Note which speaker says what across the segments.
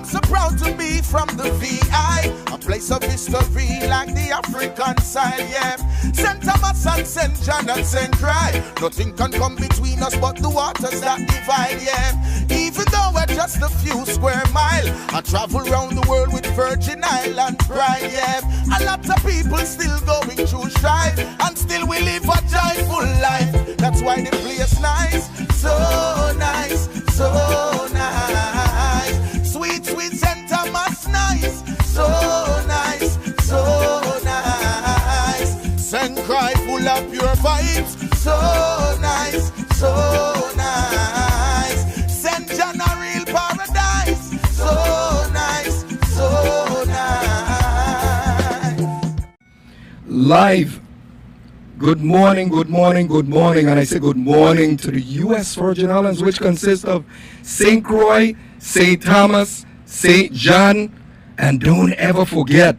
Speaker 1: so proud to be from the VI, a place of history like the African side, yeah. St. Thomas and St. John and St. Dry, nothing can come between us but the waters that divide, yeah. Even though we're just a few square mile, I travel around the world with Virgin Island pride, yeah. A lot of people still going through strife, and still we live a joyful life. That's why the place nice, so nice, so nice. Sweet, sweet St. Thomas nice, so nice, so nice. St. Croix full of pure vibes, so nice, so nice. St. John a real paradise, so nice, so nice.
Speaker 2: Live. Good morning, good morning, good morning. And I say good morning to the U.S. Virgin Islands, which consists of St. Croix, St. Thomas, St. John, and don't ever forget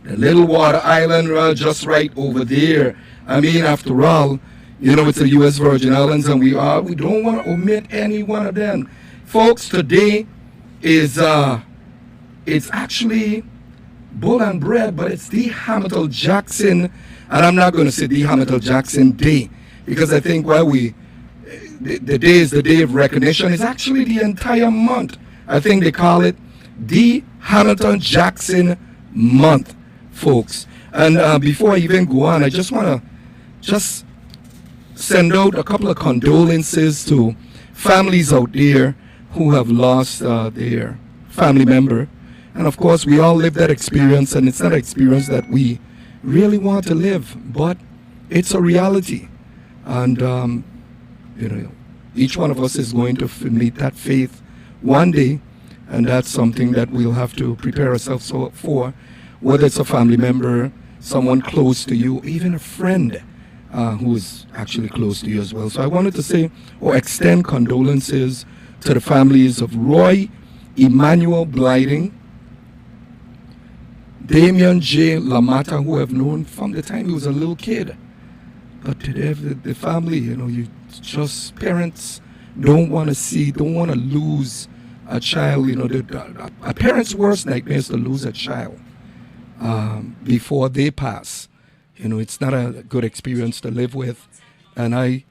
Speaker 2: the little water island just right over there. I mean, after all, you know, it's the U.S. Virgin Islands, and we don't want to omit any one of them. Folks, today is, it's actually Bull and Bread, but it's the Hamilton Jackson, and I'm not going to say the Hamilton Jackson Day, because I think while the day is the day of recognition, it's actually the entire month. I think they call it the Hamilton Jackson Month, folks. And before I even go on, I just want to send out a couple of condolences to families out there who have lost their family member. And of course, we all live that experience, and it's not an experience that we really want to live, but it's a reality. And, you know, each one of us is going to meet that faith one day, and that's something that we'll have to prepare ourselves for, whether it's a family member, someone close to you, even a friend who is actually close to you as well. So I wanted to say, or extend condolences to the families of Roy Emmanuel Blyting, Damian J. Lamata, who I've known from the time he was a little kid. But today, the family, you know, parents don't want to lose a child. You know, a parent's worst nightmare is to lose a child before they pass. You know, it's not a good experience to live with. And I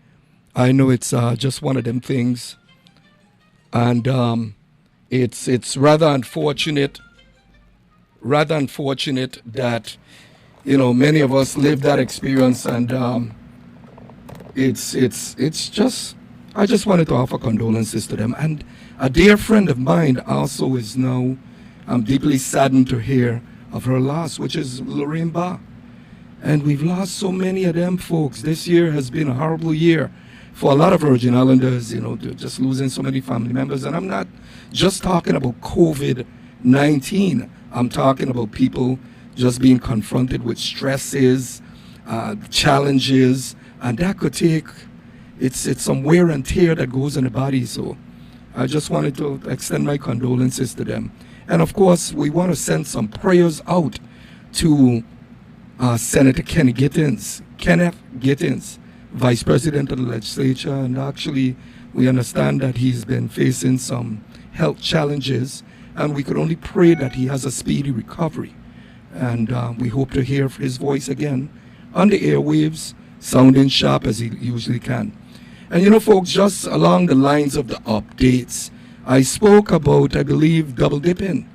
Speaker 2: know it's just one of them things. And it's rather unfortunate that, you know, many of us live that experience, and it's just, I just wanted to offer condolences to them. And a dear friend of mine also is now deeply saddened to hear of her loss, which is Lorraine Ba. And we've lost so many of them, folks. This year has been a horrible year for a lot of Virgin Islanders, you know, just losing so many family members. And I'm not just talking about COVID-19. I'm talking about people just being confronted with stresses, challenges, and that could take, it's some wear and tear that goes in the body. So I just wanted to extend my condolences to them. And of course, we want to send some prayers out to Senator Kenneth Gittins, Vice President of the Legislature. And actually, we understand that he's been facing some health challenges, and we could only pray that he has a speedy recovery. And we hope to hear his voice again on the airwaves, sounding sharp as he usually can. And you know, folks, just along the lines of the updates, I spoke about, I believe, double dipping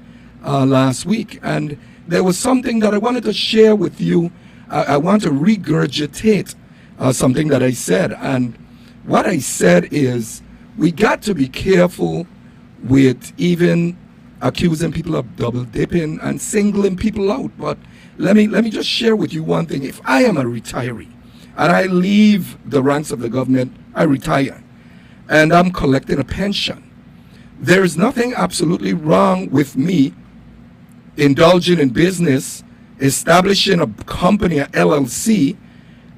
Speaker 2: last week. And there was something that I wanted to share with you. I want to regurgitate something that I said. And what I said is, we got to be careful with even accusing people of double dipping and singling people out. But let me just share with you one thing. If I am a retiree and I leave the ranks of the government, I retire, and I'm collecting a pension, there is nothing absolutely wrong with me indulging in business, establishing a company, a LLC,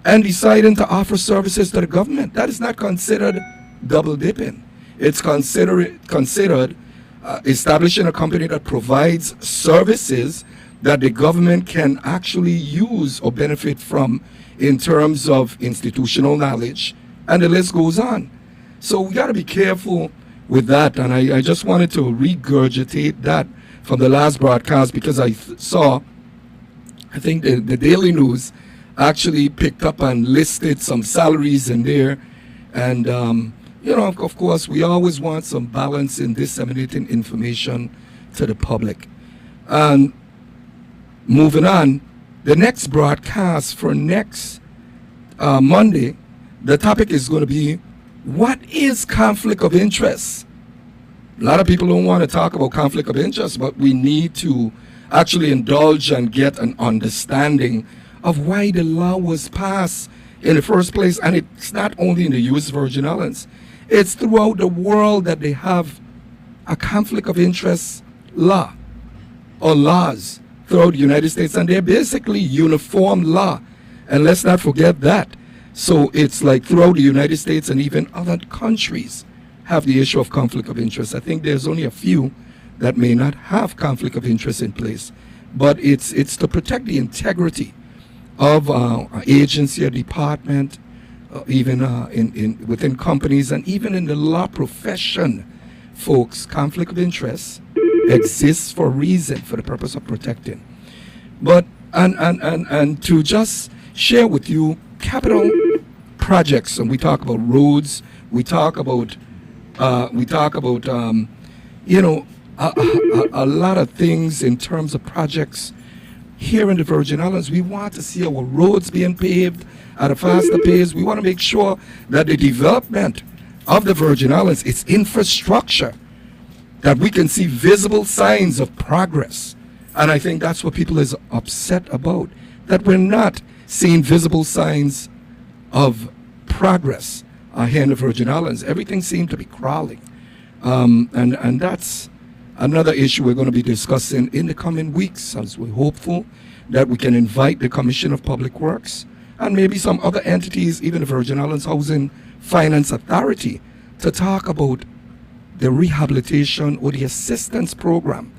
Speaker 2: and deciding to offer services to the government. That is not considered double dipping. It's considered establishing a company that provides services that the government can actually use or benefit from in terms of institutional knowledge, and the list goes on. So we got to be careful with that. And I just wanted to regurgitate that from the last broadcast, because I saw, I think the Daily News actually picked up and listed some salaries in there. And, you know, of course, we always want some balance in disseminating information to the public. And moving on, the next broadcast for next Monday, the topic is going to be, what is conflict of interest? A lot of people don't want to talk about conflict of interest, but we need to actually indulge and get an understanding of why the law was passed in the first place. And it's not only in the U.S. Virgin Islands, it's throughout the world that they have a conflict of interest law or laws throughout the United States, and they're basically uniform law. And let's not forget that. So it's like throughout the United States and even other countries have the issue of conflict of interest. I think there's only a few that may not have conflict of interest in place, but it's to protect the integrity of an agency or department, even within companies and even in the law profession. Folks, conflict of interest exists for a reason, for the purpose of protecting. But and to just share with you capital projects, and we talk about roads, we talk about you know, a lot of things in terms of projects here in the Virgin Islands. We want to see our roads being paved at a faster pace. We want to make sure that the development of the Virgin Islands, its infrastructure, that we can see visible signs of progress. And I think that's what people is upset about, that we're not seeing visible signs of progress here in the Virgin Islands. Everything seems to be crawling. And that's another issue we're going to be discussing in the coming weeks, as we're hopeful that we can invite the Commission of Public Works and maybe some other entities, even the Virgin Islands Housing Finance Authority, to talk about the rehabilitation or the assistance program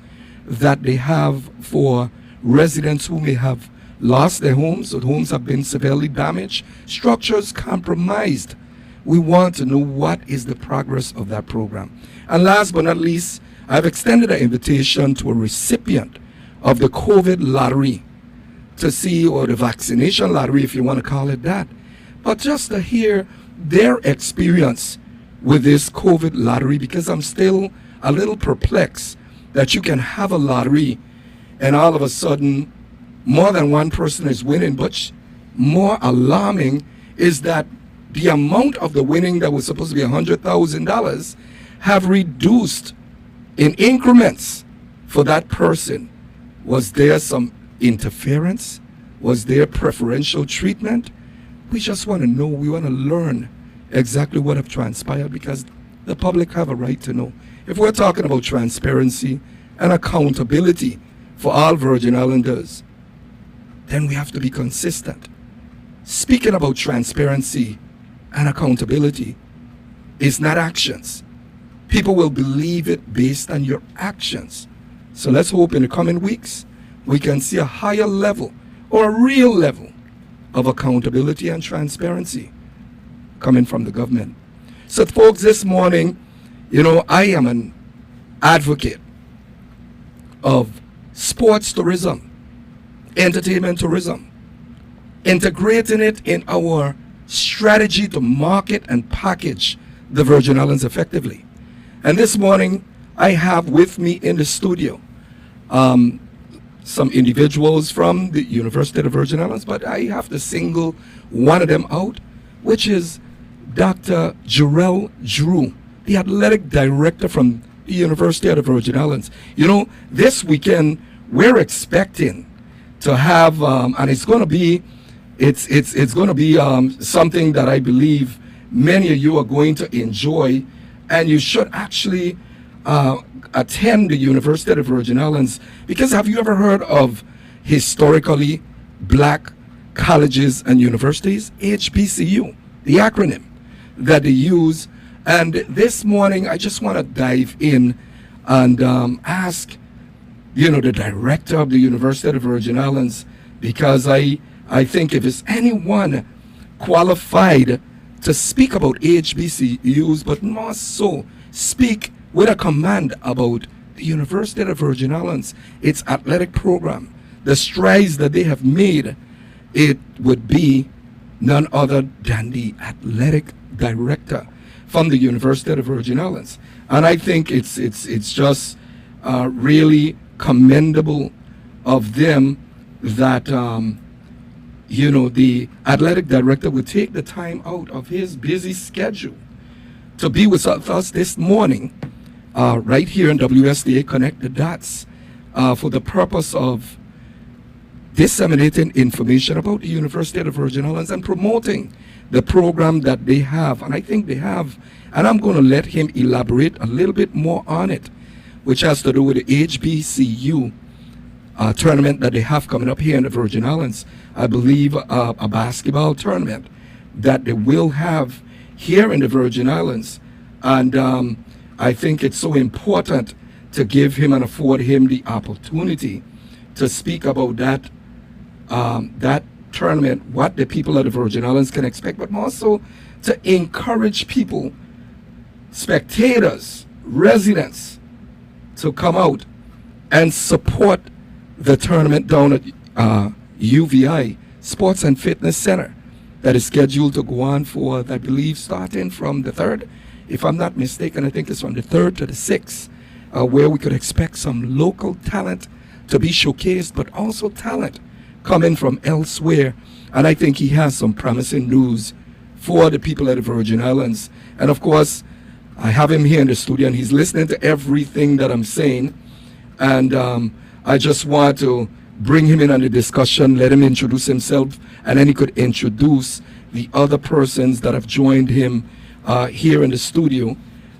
Speaker 2: that they have for residents who may have lost their homes, or homes have been severely damaged, structures compromised. We want to know what is the progress of that program. And last but not least, I've extended an invitation to a recipient of the COVID lottery to see, or the vaccination lottery, if you want to call it that, but just to hear their experience with this COVID lottery, because I'm still a little perplexed that you can have a lottery and all of a sudden more than one person is winning. But more alarming is that the amount of the winning that was supposed to be $100,000 have reduced in increments for that person. Was there some interference? Was there preferential treatment? We just want to know. We want to learn exactly what have transpired, because the public have a right to know. If we're talking about transparency and accountability for all Virgin Islanders, then we have to be consistent. Speaking about transparency and accountability is not actions. People will believe it based on your actions. So let's hope in the coming weeks we can see a higher level, or a real level, of accountability and transparency coming from the government. So folks, this morning, you know, I am an advocate of sports tourism, entertainment tourism, integrating it in our strategy to market and package the Virgin Islands effectively. And this morning, I have with me in the studio some individuals from the University of the Virgin Islands, but I have to single one of them out, which is Dr. Jarrell Drew, the athletic director from the University of the Virgin Islands. You know, this weekend we're expecting to have, and it's going to be, it's going to be something that I believe many of you are going to enjoy, and you should actually attend the University of the Virgin Islands, because have you ever heard of historically black colleges and universities? HBCU, the acronym that they use. And this morning I just want to dive in and ask, you know, the director of the University of the Virgin Islands, because I think if it's anyone qualified to speak about HBCUs, but more so speak with a command about the University of the Virgin Islands, its athletic program, the strides that they have made, it would be none other than the athletic director from the University of the Virgin Islands. And I think it's just really commendable of them that the athletic director would take the time out of his busy schedule to be with us this morning, right here in WSDA Connect the Dots, for the purpose of disseminating information about the University of the Virgin Islands and promoting the program that they have. And I think they have, and I'm going to let him elaborate a little bit more on it, which has to do with the HBCU tournament that they have coming up here in the Virgin Islands. I believe a basketball tournament that they will have here in the Virgin Islands. And I think it's so important to give him and afford him the opportunity to speak about that tournament, what the people of the Virgin Islands can expect, but also to encourage people, spectators, residents, to come out and support the tournament down at UVI Sports and Fitness Center that is scheduled to go on for, I believe, starting from the 3rd. If I'm not mistaken, I think it's from the 3rd to the 6th, where we could expect some local talent to be showcased, but also talent coming from elsewhere. And I think he has some promising news for the people of the Virgin Islands. And of course, I have him here in the studio, and he's listening to everything that I'm saying. And I just want to bring him in on the discussion, let him introduce himself, and then he could introduce the other persons that have joined him here in the studio.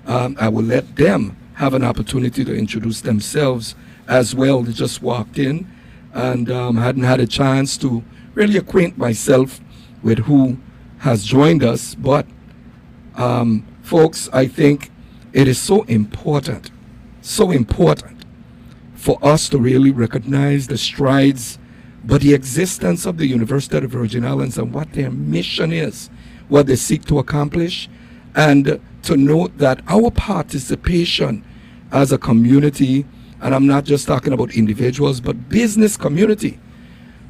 Speaker 2: I will let them have an opportunity to introduce themselves as well. They just walked in and hadn't had a chance to really acquaint myself with who has joined us. But folks, I think it is so important for us to really recognize the strides, but the existence of the University of the Virgin Islands and what their mission is, what they seek to accomplish, and to note that our participation as a community, and I'm not just talking about individuals, but business community,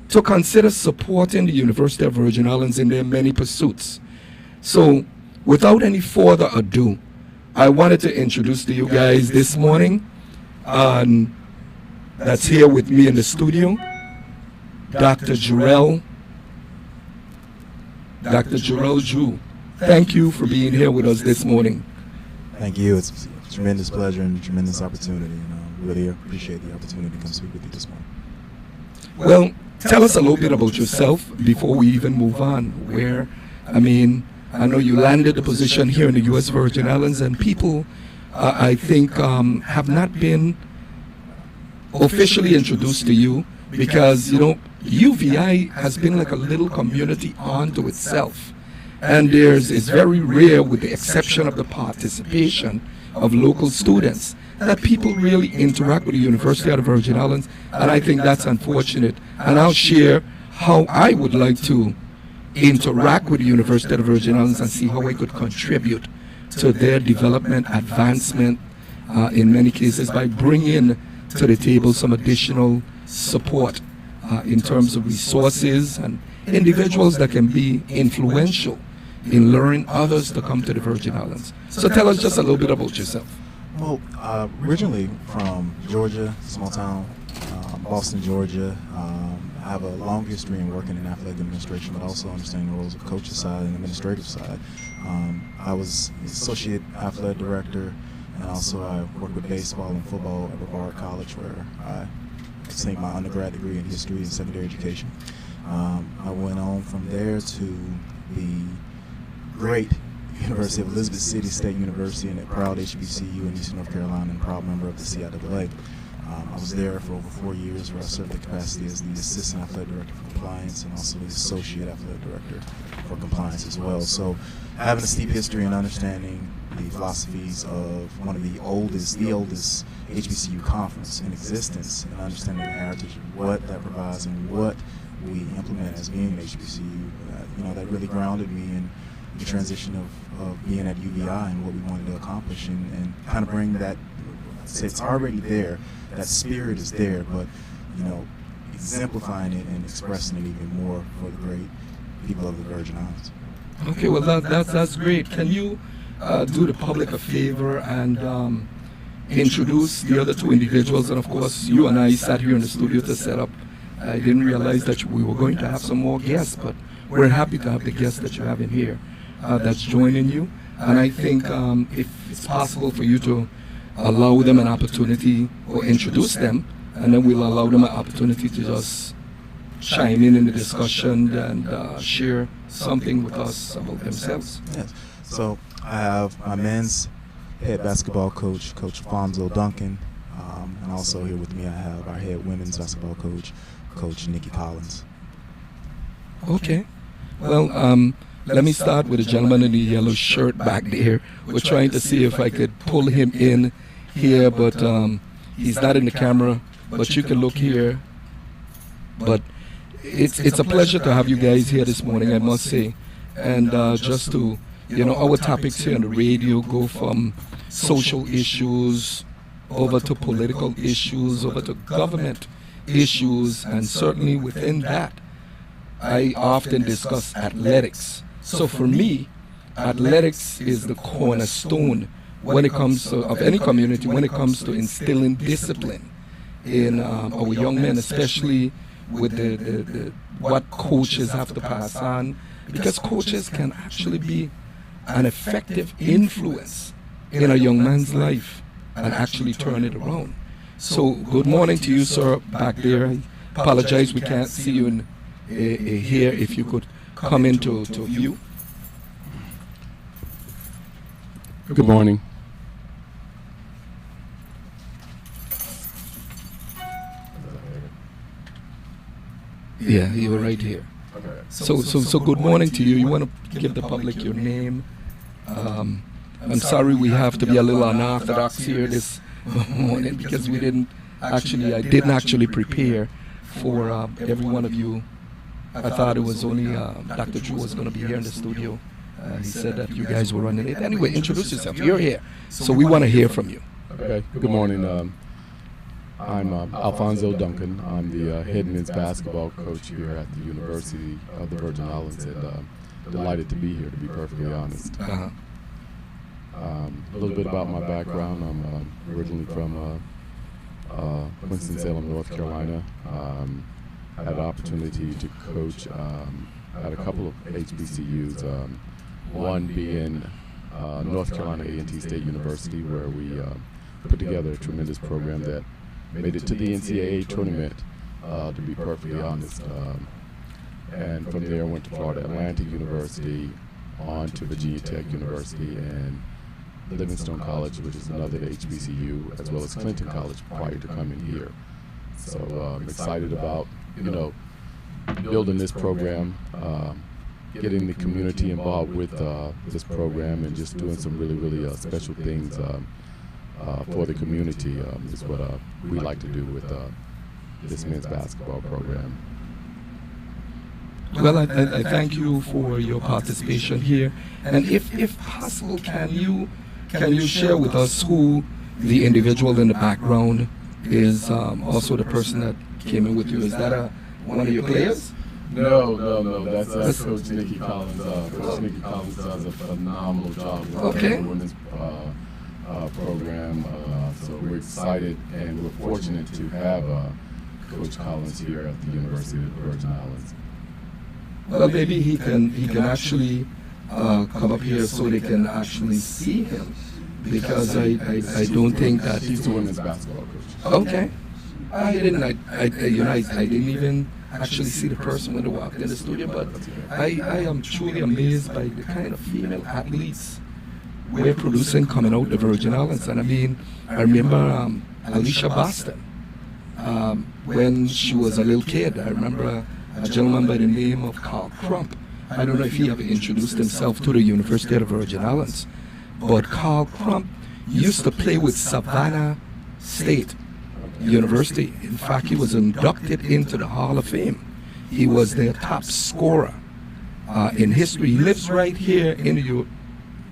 Speaker 2: to consider supporting the University of Virgin Islands in their many pursuits. So, without any further ado, I wanted to introduce to you guys this morning, that's here with me in the studio, Dr. Jarrell Drew. Thank you for being here with us this morning.
Speaker 3: Thank you. It's a tremendous pleasure and a tremendous opportunity. Really appreciate the opportunity to come speak with you this morning.
Speaker 2: Well, tell us a little bit about yourself before we even move on. I know you landed a position here in the U.S. Virgin Islands, and people, I think, have not been officially introduced to you because, UVI has been like a little community unto itself. And it's very rare, with the exception of the participation of local students, that people really interact with the University of the Virgin Islands, and I think that's unfortunate. And I'll share how I would like to interact with the University of the Virgin Islands and see how I could contribute to their development, advancement, in many cases by bringing to the table some additional support in terms of resources and individuals that can be influential in luring others to come to the Virgin Islands. So tell us just a little bit about yourself.
Speaker 3: Well, originally from Georgia, small town, Boston, Georgia. I have a long history in working in athletic administration, but also understanding the roles of coaching side and administrative side. I was associate athletic director, and also I worked with baseball and football at Brevard College, where I obtained my undergrad degree in history and secondary education. I went on from there to the great University of Elizabeth City State University, and a proud HBCU in Eastern North Carolina, and proud member of the CIAA. I was there for over 4 years, where I served the capacity as the Assistant Athletic Director for Compliance and also the Associate Athletic Director for Compliance as well. So having a steep history and understanding the philosophies of one of the oldest HBCU conference in existence, and understanding the heritage of what that provides and what we implement as being an HBCU, that really grounded me in the transition of being at UVI and what we wanted to accomplish, and kind of bring that. It's already there. That spirit is there, but exemplifying it and expressing it even more for the great people of the Virgin Islands.
Speaker 2: Okay, well that's great. Can you do the public a favor and introduce the other two individuals? And of course, you and I sat here in the studio to set up. I didn't realize that we were going to have some more guests, but we're happy to have the guests that you have in here that's joining you. And I think if it's possible for you to allow them an opportunity or introduce them, and then we'll allow them an opportunity to just chime in the discussion and share something with us about themselves.
Speaker 3: Yes. So I have my men's head basketball coach, Coach Alfonso Duncan, and also here with me I have our head women's basketball coach, Coach Nikki Collins.
Speaker 2: Okay. Well, let me start with the gentleman in the yellow shirt back there. We're trying to see if I could pull him in here, but he's not in the camera. But you can look here. But it's a pleasure to have you guys here this morning, I must say. And just to, our topics here on the radio go from social issues over to political issues, over to government issues, and certainly within that, I often discuss athletics. So for me, athletics is the cornerstone when it comes to, of any community, when it comes to instilling discipline in our young men, especially with the what coaches have to pass on, because coaches can actually be an effective influence in a young man's life and actually turn it around. So good morning to you, sir, back there. I apologize we can't see you in here. If you could come into view.
Speaker 4: Good morning.
Speaker 2: Yeah, you were right here. So good morning to you. You want to give the public your name? I'm sorry we have to be a little unorthodox here this morning because I didn't actually prepare for every one of you. I thought it was only Dr. Drew was going to be here in the studio. He said that you guys were running it. Anyway, introduce yourself. You're here, so we want to hear from you.
Speaker 4: Okay. Good morning. I'm Alfonso Duncan. I'm the head men's basketball coach here at the University of the Virgin Islands, and delighted to be here, to be perfectly honest. A little bit about my background. I'm originally from Winston-Salem, North Carolina. I had the opportunity to coach at a couple of HBCUs, one being North Carolina A&T State University, where we put together a tremendous program that made it to the NCAA tournament, to be perfectly honest. And from there I went to Florida Atlantic University, on to Virginia Tech University, and Livingstone College, which is another HBCU, as well as Clinton College prior to coming here. So I'm excited about, building this program, getting the community involved with this program, and just doing some really, really special things for the community is what we like to do with this men's basketball program.
Speaker 2: Well, I thank you for your participation here. And if possible, can you share with us who the individual in the background is, also the person that came in with you? Is that one of your players?
Speaker 4: No. That's Coach Nikki Collins. Coach Nikki Collins does a phenomenal job with the women's program. So we're excited and we're fortunate to have Coach Collins here at the University of the Virgin Islands.
Speaker 2: Well, maybe he can actually come up here so they can actually see him, because I don't think that
Speaker 4: he's the women's basketball coach.
Speaker 2: Okay. I didn't even actually see the person when they walked in the studio, but I am truly amazed by the kind of female athletes we're producing coming out the Virgin Islands. And I remember Alicia Boston when she was a little kid. I remember a gentleman by the name of Carl Crump. I don't know if he ever introduced himself to the University of the Virgin Islands, but Carl Crump used to play with Savannah State University. In fact, he was inducted into the Hall of Fame. He was their top scorer in history. He lives right here in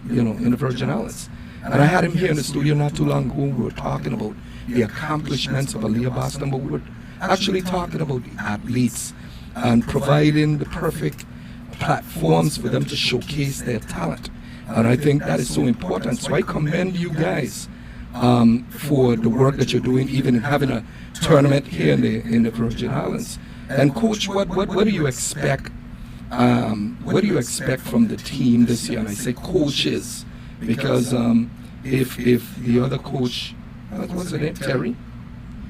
Speaker 2: in the Virgin Islands. And I had him here in the studio not too long ago. We were talking about the accomplishments of Aaliyah Boston, but we were actually talking about the athletes and providing the perfect platforms for them to showcase their talent. And I think that is so important. So I commend you guys for the work that you're doing, even in having a tournament here in the Virgin Islands. And Coach, what do you expect? What do you expect from the team this year? And I say coaches because if the other coach, what's her name, Terry?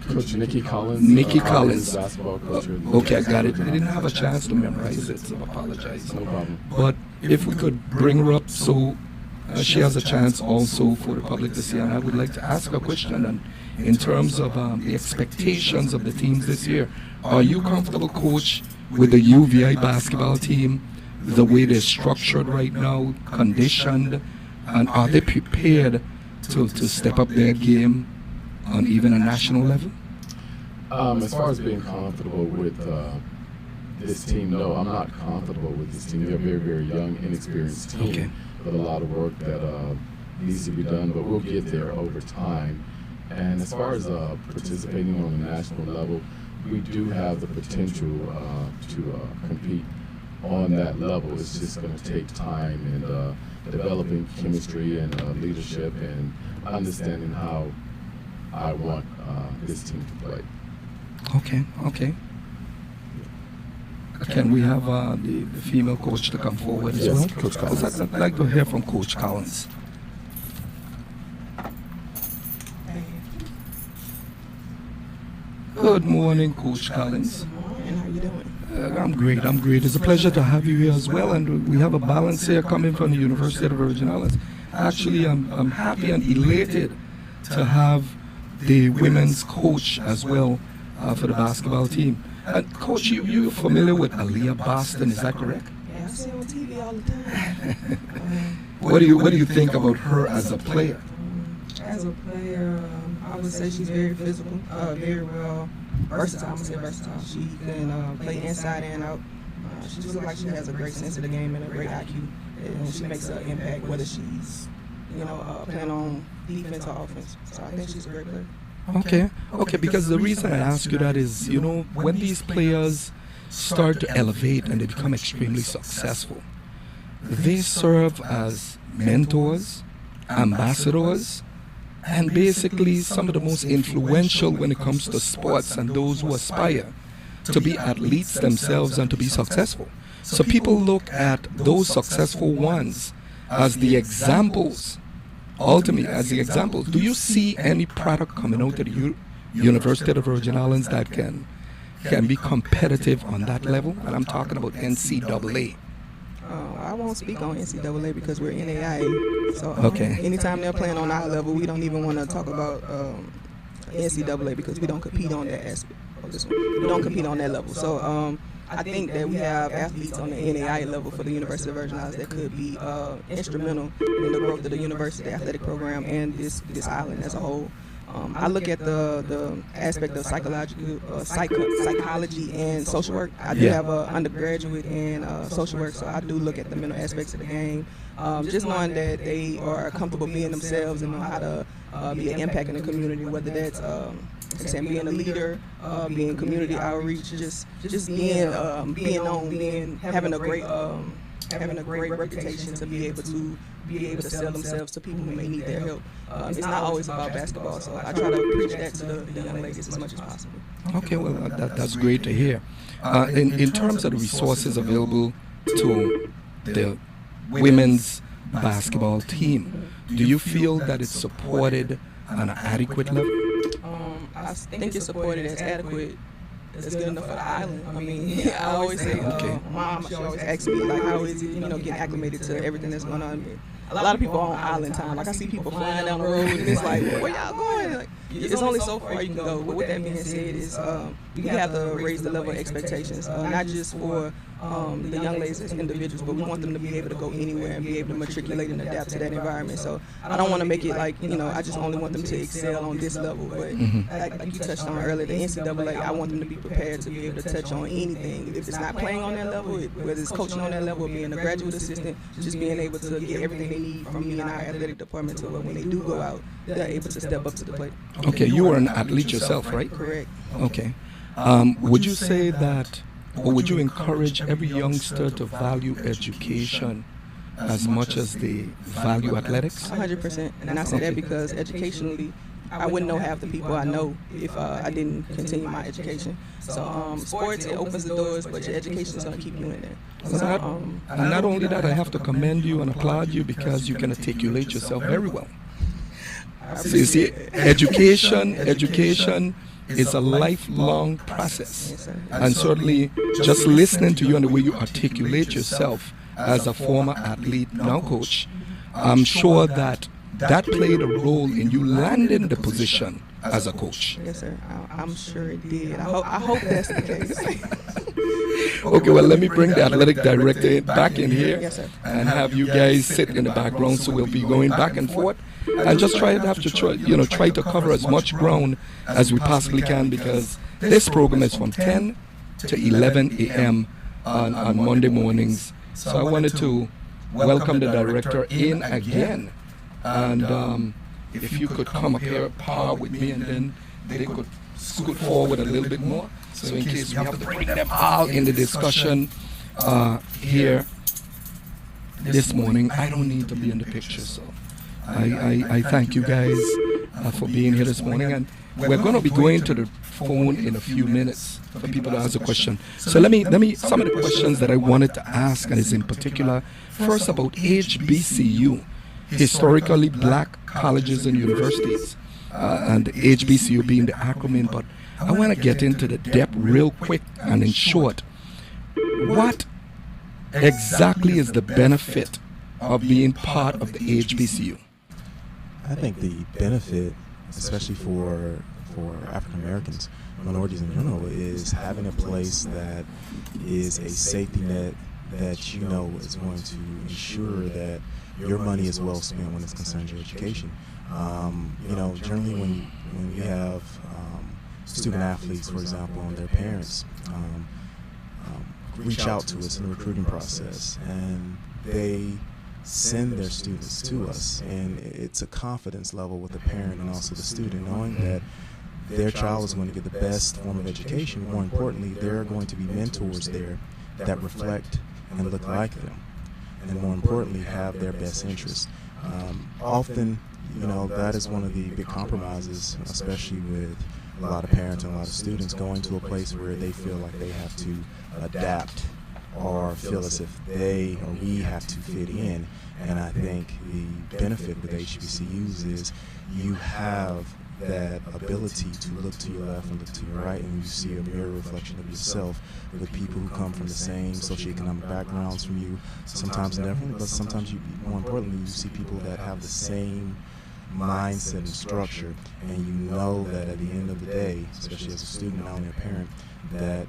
Speaker 4: Coach Nikki Collins.
Speaker 2: Nikki Collins.
Speaker 4: Basketball coach.
Speaker 2: Okay, I got it. I didn't have a chance to memorize it, so I apologize.
Speaker 4: No problem.
Speaker 2: But if we could bring her up so she has a chance also for the public to see, and I would like to ask a question. And in terms of the expectations of the teams this year, are you comfortable, Coach, with the UVI basketball team, the way they're structured right now, conditioned, and are they prepared to step up their game on even a national level?
Speaker 4: As far as being comfortable with this team, no, I'm not comfortable with this team. They're a very, very young, inexperienced team.
Speaker 2: Okay.
Speaker 4: With a lot of work that needs to be done, but we'll get there over time. And as far as participating on the national level, we do have the potential to compete on that level. It's just going to take time and developing chemistry and leadership and understanding how I want this team to play.
Speaker 2: Okay. Can we have the female coach to come forward as well?
Speaker 4: Coach Collins.
Speaker 2: I'd like to hear from Coach Collins. Good morning, Coach Collins.
Speaker 5: Good morning. How you doing?
Speaker 2: I'm great. It's a pleasure to have you here as well. And we have a balance here coming from the University of the Virgin Islands. Actually, I'm happy and elated to have the women's coach as well for the basketball team. And Coach, you're familiar with Aaliyah Boston, is that correct?
Speaker 5: Yeah, I see her on TV all the time.
Speaker 2: What do you think about her as a player?
Speaker 5: As a player, I would say she's very physical, very well versatile. I'm gonna say versatile. She can play inside and out. She just looks like she has a great sense of the game and a great IQ, and she makes an impact whether she's playing on defense or offense. So I think she's a great player.
Speaker 2: Okay, because the reason I ask you that is, when these players start to elevate and they become extremely successful, they serve as mentors, ambassadors, and basically some of the most influential when it comes to sports and those who aspire to be athletes themselves and to be successful. So people look at those successful ones as the examples. Ultimately, as the example, do you see any product coming out of the University of the Virgin Islands that can be competitive on that level? And I'm talking about NCAA.
Speaker 5: I won't speak on NCAA because we're NAIA. So
Speaker 2: Okay.
Speaker 5: anytime they're playing on our level, we don't even want to talk about NCAA because we don't compete on that aspect of this one. We don't compete on that level. So I think that we have athletes on the NAIA level for the University of Virgin Islands that could be instrumental in the growth of the university athletic program and this island as a whole. I look at the aspect of psychology and social work. I do have an undergraduate in social work, so I do look at the mental aspects of the game. Just knowing that they are comfortable being themselves and know how to be an impact in the community, whether that's being a leader, being community outreach, just being known, having a great reputation to be able to sell themselves to people who may need their help. It's not always about basketball, so I try to preach that to the young ladies as much as possible.
Speaker 2: Okay, well, that's great to hear. In terms of the resources available to the women's basketball team, do you feel that it's supported on an adequate level?
Speaker 5: I think it's supported as adequate. It's good enough for the island. I mean, I always say, Mom, she always asks me, like, how is it, getting acclimated to everything that's going on. A lot of people are on island time. Like, I see people flying down the road, and it's like, where y'all going? Like, it's only so far you can go. But with that being said, is we have to raise the level of expectations, not just for the young ladies as individuals, but we want them to be able to go anywhere and be able to matriculate and adapt to that environment. So I don't want to make it like, I just only want them to excel on this level. But like you touched on earlier, the NCAA, I want them to be prepared to be able to touch on anything. If it's not playing on that level, whether it's coaching on that level, or being a graduate assistant, just being able to get everything they need from me and our athletic department, so when they do go out, they're able to step up to the plate.
Speaker 2: Okay, you were an athlete yourself, right?
Speaker 5: Correct.
Speaker 2: Okay. Would you say that, or would you encourage every youngster to value education as much as they value athletics?
Speaker 5: 100%. And I say that because educationally, I wouldn't know half the people I know if I didn't continue my education. So sports, it opens the doors, but your education is going to keep you in there.
Speaker 2: And not only that, I have to commend you and applaud you because you can articulate yourself very well. So you see, education is a lifelong process.
Speaker 5: Yes, sir.
Speaker 2: And certainly just listening to you and the way you articulate yourself as a former athlete, now coach, I'm sure that played a role in you landing the position as a coach.
Speaker 5: Yes, sir. I'm sure it did. I hope that's the case.
Speaker 2: Okay, well, let me bring the athletic director back in here.
Speaker 5: Yes, sir.
Speaker 2: And have you guys sit in the background, so we'll be going back and forth and just try to cover as much ground as we possibly can, because this program is from 10 to 11 a.m. on Monday mornings. So I wanted to welcome the director in again. And if you could come up here par with me, and then they could scoot forward a little bit more, so in case we have to bring them all in the discussion here this morning. I don't need to be in the picture, so I thank you guys for being here this morning. And we're going to be going to the phone in a few minutes for people to ask a question. So let me some of the questions that I wanted to ask, and is in particular first about HBCU. Historically black colleges and universities, and HBCU being the acronym, but I want to get into the depth real quick and in short. What exactly is the benefit of being part of the HBCU?
Speaker 3: I think the benefit, especially for African Americans, minorities in general, is having a place that is a safety net that you know is going to ensure that your money is well spent when it's concerned your education. Generally when we have student athletes, for example, and their parents reach out to us in the recruiting process, and they send their students to us, and it's a confidence level with the parent and also the student, knowing that their child is going to get the best form of education. More importantly, there are going to be mentors there that reflect and look like them, and more importantly, have their best interests. Often, that is one of the big compromises, especially with a lot of parents and a lot of students going to a place where they feel like they have to adapt or feel as if they or we have to fit in. And I think the benefit with HBCUs is you have that ability to look to your left and look to your right, and you see a mirror reflection of yourself with people who come from the same socioeconomic backgrounds from you, sometimes different, but sometimes more importantly, you see people that have the same mindset and structure, and you know that at the end of the day, especially as a student, not only a parent, that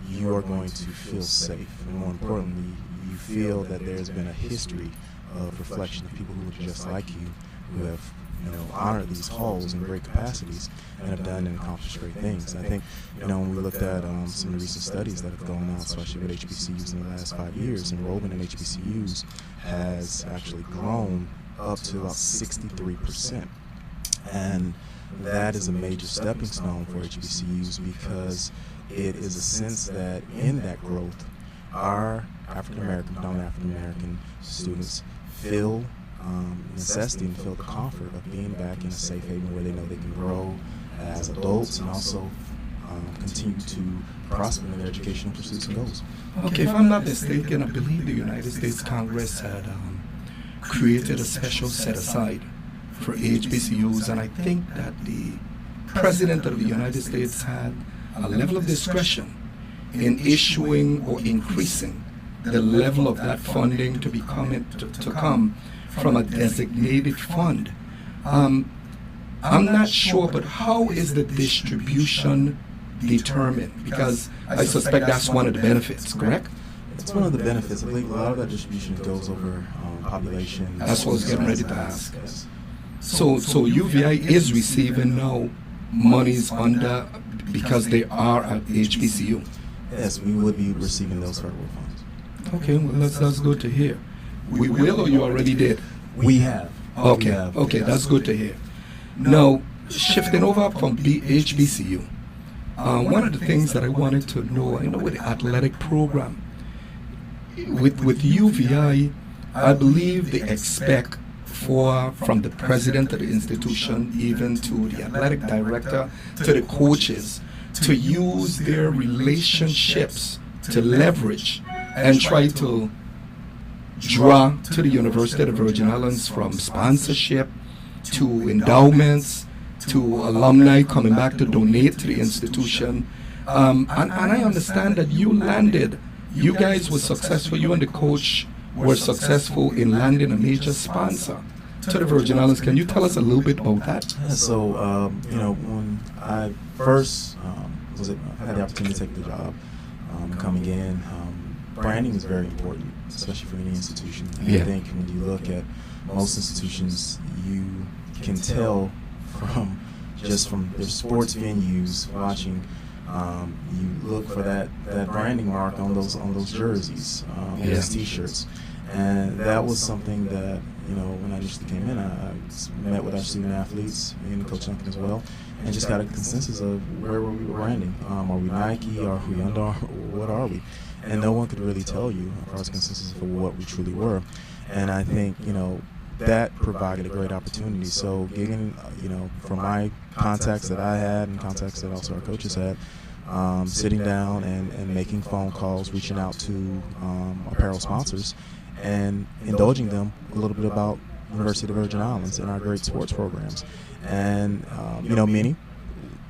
Speaker 3: you are going to feel safe, and more importantly, you feel that there's been a history of reflection of people who look just like you, who have honored these halls in great capacities and have done and accomplished great things. And I think, when we looked at some of the recent studies that have gone on, especially with HBCUs in the last 5 years, enrollment in HBCUs has actually grown up to about 63%. And that is a major stepping stone for HBCUs, because it is a sense that in that growth, our African American, predominantly African American students feel necessity and feel the comfort of being back in a safe haven where they know they can grow as adults and also continue to prosper in their educational pursuits and goals.
Speaker 2: Okay, if I'm not mistaken, I believe the United States Congress had created a special set-aside for HBCUs, and I think that the President of the United States had a level of discretion in issuing or increasing the level of that funding to come from a designated fund. I'm not sure, but how is the distribution determined? Because I suspect that's one of the benefits, correct?
Speaker 3: It's one of the benefits. I think a lot of that distribution goes over population.
Speaker 2: That's what I was getting ready to ask.
Speaker 3: Yes.
Speaker 2: So UVI is receiving now monies under because they are at HBCU.
Speaker 3: Yes, we would be receiving those federal funds.
Speaker 2: Okay, well that's good to hear. We will, or you already did?
Speaker 3: We have.
Speaker 2: Okay, okay, that's good to hear. Now, shifting over from HBCU, one of the things that I wanted to know, with the athletic program, with UVI, I believe they expect from the president of the institution, even to the athletic director, to the coaches, to use their relationships to leverage and try to draw to the University of the Virgin Islands from sponsorship to endowments to alumni coming back to donate to the institution. And I understand that you guys were successful, you and the coach were successful in landing a major sponsor to the Virgin Islands. Can you tell us a little bit about that?
Speaker 3: Yeah, so, when I first had the opportunity to take the job, coming in, branding is very important, especially for any institution. And I think when you look at most institutions, you can tell from their sports venues, watching, you look for that branding mark on those jerseys, those T-shirts, and that was something that when I initially came in, I met with our student athletes and Coach Duncan as well, and just got a consensus of where we were branding. Are we Nike? Are we Under Armour? What are we? And no one could really tell you a consensus for what we truly were. And I think that provided a great opportunity. So gigging, from my contacts that I had and contacts that also our coaches had, sitting down and making phone calls, reaching out to apparel sponsors, and indulging them a little bit about University of the Virgin Islands and our great sports programs. And, many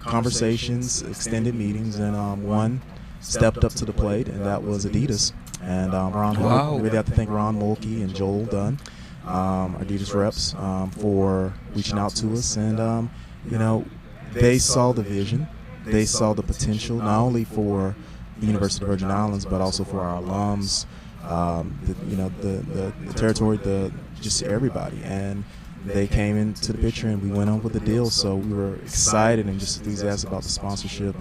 Speaker 3: conversations, extended meetings, and one stepped up to the plate, and that was Adidas. And we really have to thank Ron Mulkey and Joel Dunn, our Adidas reps, for reaching out to us. And, they saw the vision. They saw the potential, not only for the University of the Virgin Islands, but also for our alums, the territory, just everybody. And they came into the picture, and we went on with the deal. So we were excited and just enthusiastic about the sponsorship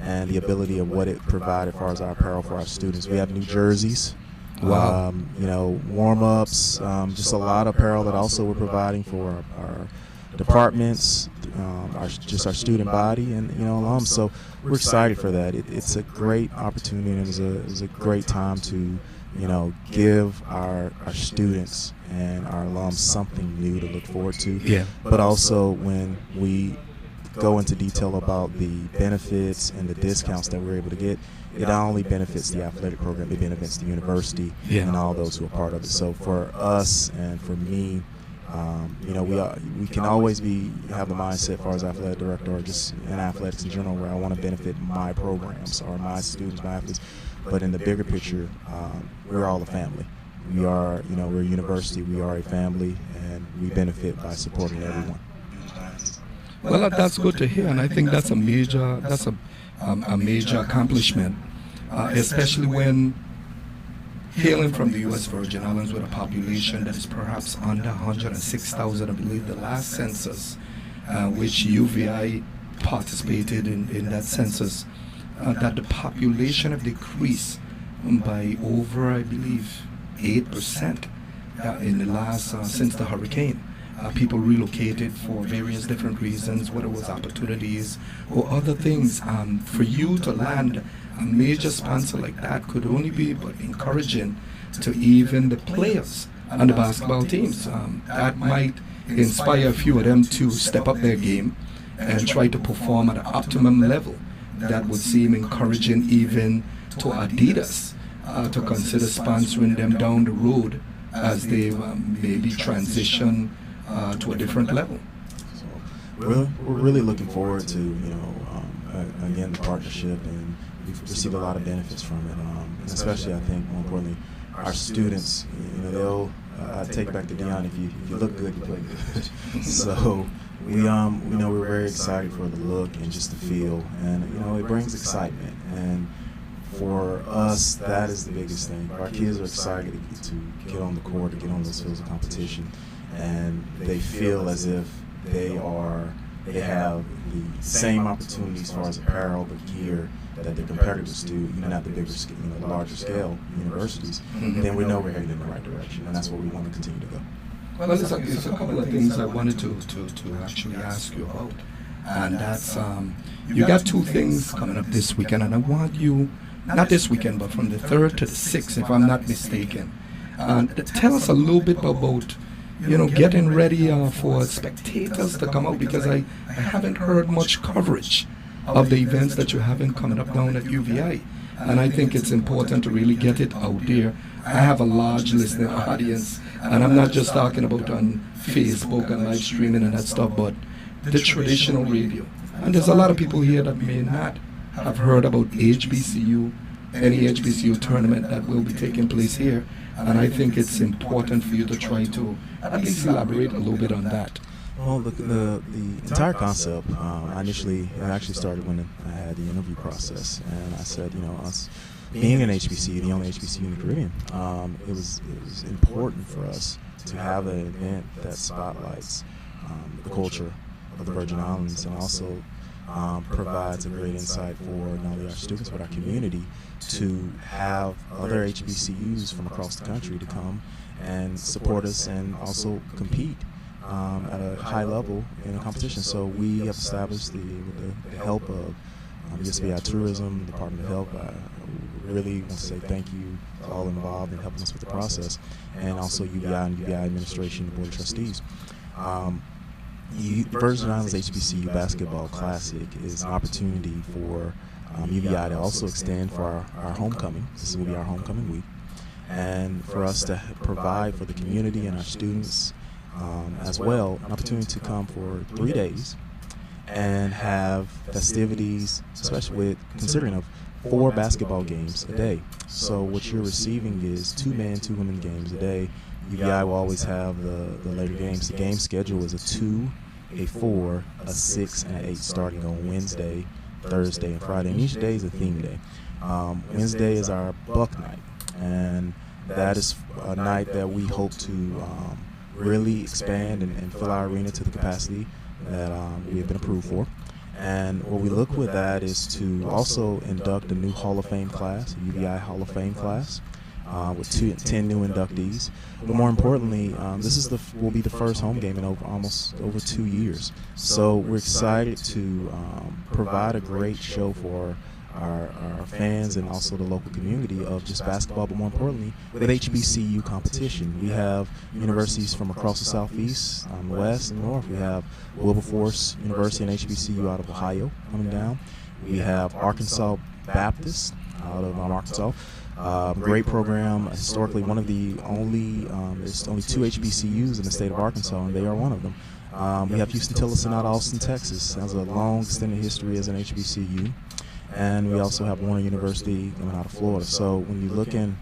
Speaker 3: and the ability of what it provided as far as our apparel for our students. We have new jerseys, warm-ups, just a lot of apparel that also we're providing for our departments, our student body, and alums. So we're excited for that. It's a great opportunity, and it was a great time to give our students and our alums something new to look forward to.
Speaker 2: Yeah.
Speaker 3: But also when we go into detail about the benefits and the discounts that we're able to get, it not only benefits the athletic program, it benefits the university and all those who are part of it. So for us and for me, we can always have the mindset as far as athletic director or just in athletics in general, where I want to benefit my programs or my students, my athletes. But in the bigger picture, we're all a family. We are, we're a university, we are a family, and we benefit by supporting everyone.
Speaker 2: Well, that's good to hear, and I think that's a major accomplishment, especially when hailing from the U.S. Virgin Islands with a population that is perhaps under 106,000, I believe the last census, which UVI participated in that census, that the population have decreased by over, I believe, 8% in the last, since the hurricane. People relocated for various different reasons, whether it was opportunities or other things. For you to land a major sponsor like that could only be but encouraging to even the players and the basketball teams. That might inspire a few of them to step up their game and try to perform at an optimum level. That would seem encouraging even to Adidas to consider sponsoring them down the road as they maybe transition to a different level.
Speaker 3: So we're really looking forward to again the partnership, and we've received a lot of benefits from it, and especially I think more importantly our students. They'll take it back to Dion. If you look good, you play good. So we're very excited for the look and just the feel, and it brings excitement. And For us, that is the biggest thing. Our kids are excited to get on the court, to get on those fields of competition, and they feel as if they have the same opportunities as far as apparel, but gear that their competitors do, even at the bigger, the larger scale universities. Then we know we're heading in the right direction, and that's where we want to continue to go.
Speaker 2: Well, there's a couple of things I wanted to actually ask you about, and that's you got two things coming up this weekend, and I want you, not this weekend, but from the 3rd to the 6th, if I'm not mistaken, tell us a little bit about, getting ready for spectators to come out, because I haven't heard much coverage of the events that you're having coming up down at UVI, and I think it's important to really get it out there. I have a large listening audience, and I'm not just talking about on Facebook and live streaming and that stuff, but the traditional radio. And there's a lot of people here that may not have heard about HBCU, any HBCU tournament that will be taking place here, and I think it's important for you to try to at least elaborate a little bit on that.
Speaker 3: Well, the entire concept, it actually started when I had the interview process, and I said, us being an HBCU, the only HBCU in the Caribbean, it was important for us to have an event that spotlights the culture of the Virgin Islands, and also provides a great insight for not only our students but our community to have other HBCUs from across the country to come and support us and also compete at a high level in a competition. So we have established, with the help of USVI Tourism, the Department of Health. I really want to say thank you to all involved in helping us with the process, and also UVI and UVI Administration, the Board of Trustees. The Virgin Islands HBCU Basketball Classic is an opportunity for UVI to also extend for our homecoming. This will be our homecoming week, and for us to provide for the community and our students as well an opportunity to come for 3 days and have festivities, especially with considering of 4 basketball games a day. So what you're receiving is 2 men, 2 women games a day. UVI will always have the later games. The game schedule is a 2, a 4, a 6, and an 8 starting on Wednesday, Thursday, and Friday. And each day is a theme day. Wednesday is our Buck Night, and that is a night that we hope to really expand and fill our arena to the capacity that we have been approved for. And what we look with that is to also induct a new Hall of Fame class, a UVI Hall of Fame class, with 10 new inductees. But more importantly, this will be the first home game in over 2 years. So we're excited to provide a great show for our fans and also the local community of just basketball, but more importantly, with HBCU competition. We have universities from across the Southeast, West, and North. We have Wilberforce University and HBCU out of Ohio coming down. We have Arkansas Baptist out of Arkansas. Great program. Historically, one of the only, there's only 2 HBCUs in the state of Arkansas, and they are one of them. We have Houston-Tillerson out of Austin, Texas. Has a long extended history as an HBCU. And we also have Warner University coming out of Florida. So when you look and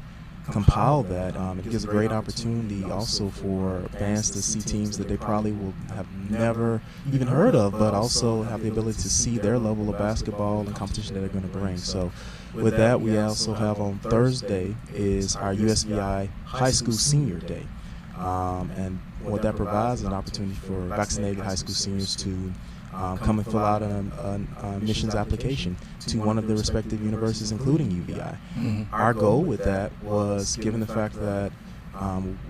Speaker 3: compile that, it gives a great opportunity also for fans to see teams that they probably will have never even heard of, but also have the ability to see their level of basketball and competition that they're going to bring. So with that, we also have on Thursday is our USVI High School Senior Day. And what that provides is an opportunity for vaccinated high school seniors to come and fill out a admissions application to one of the respective universities, including UVI. Our goal with that was, given the fact that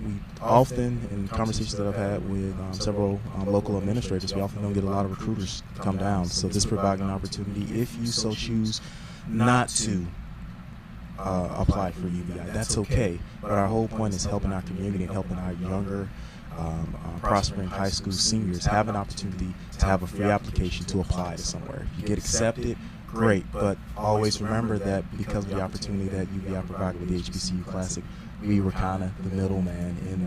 Speaker 3: we often, in conversations that I've had with several local administrators, we often don't get a lot of recruiters to come down. So this provides an opportunity, if you so choose not to apply for UVI, that's okay. But our whole point is helping our community and helping our younger prospering high school seniors have an opportunity to have a free application to apply to somewhere. If you get accepted, great, but always remember that because of the opportunity that UVI provided with the HBCU Classic, we were kind of the middleman in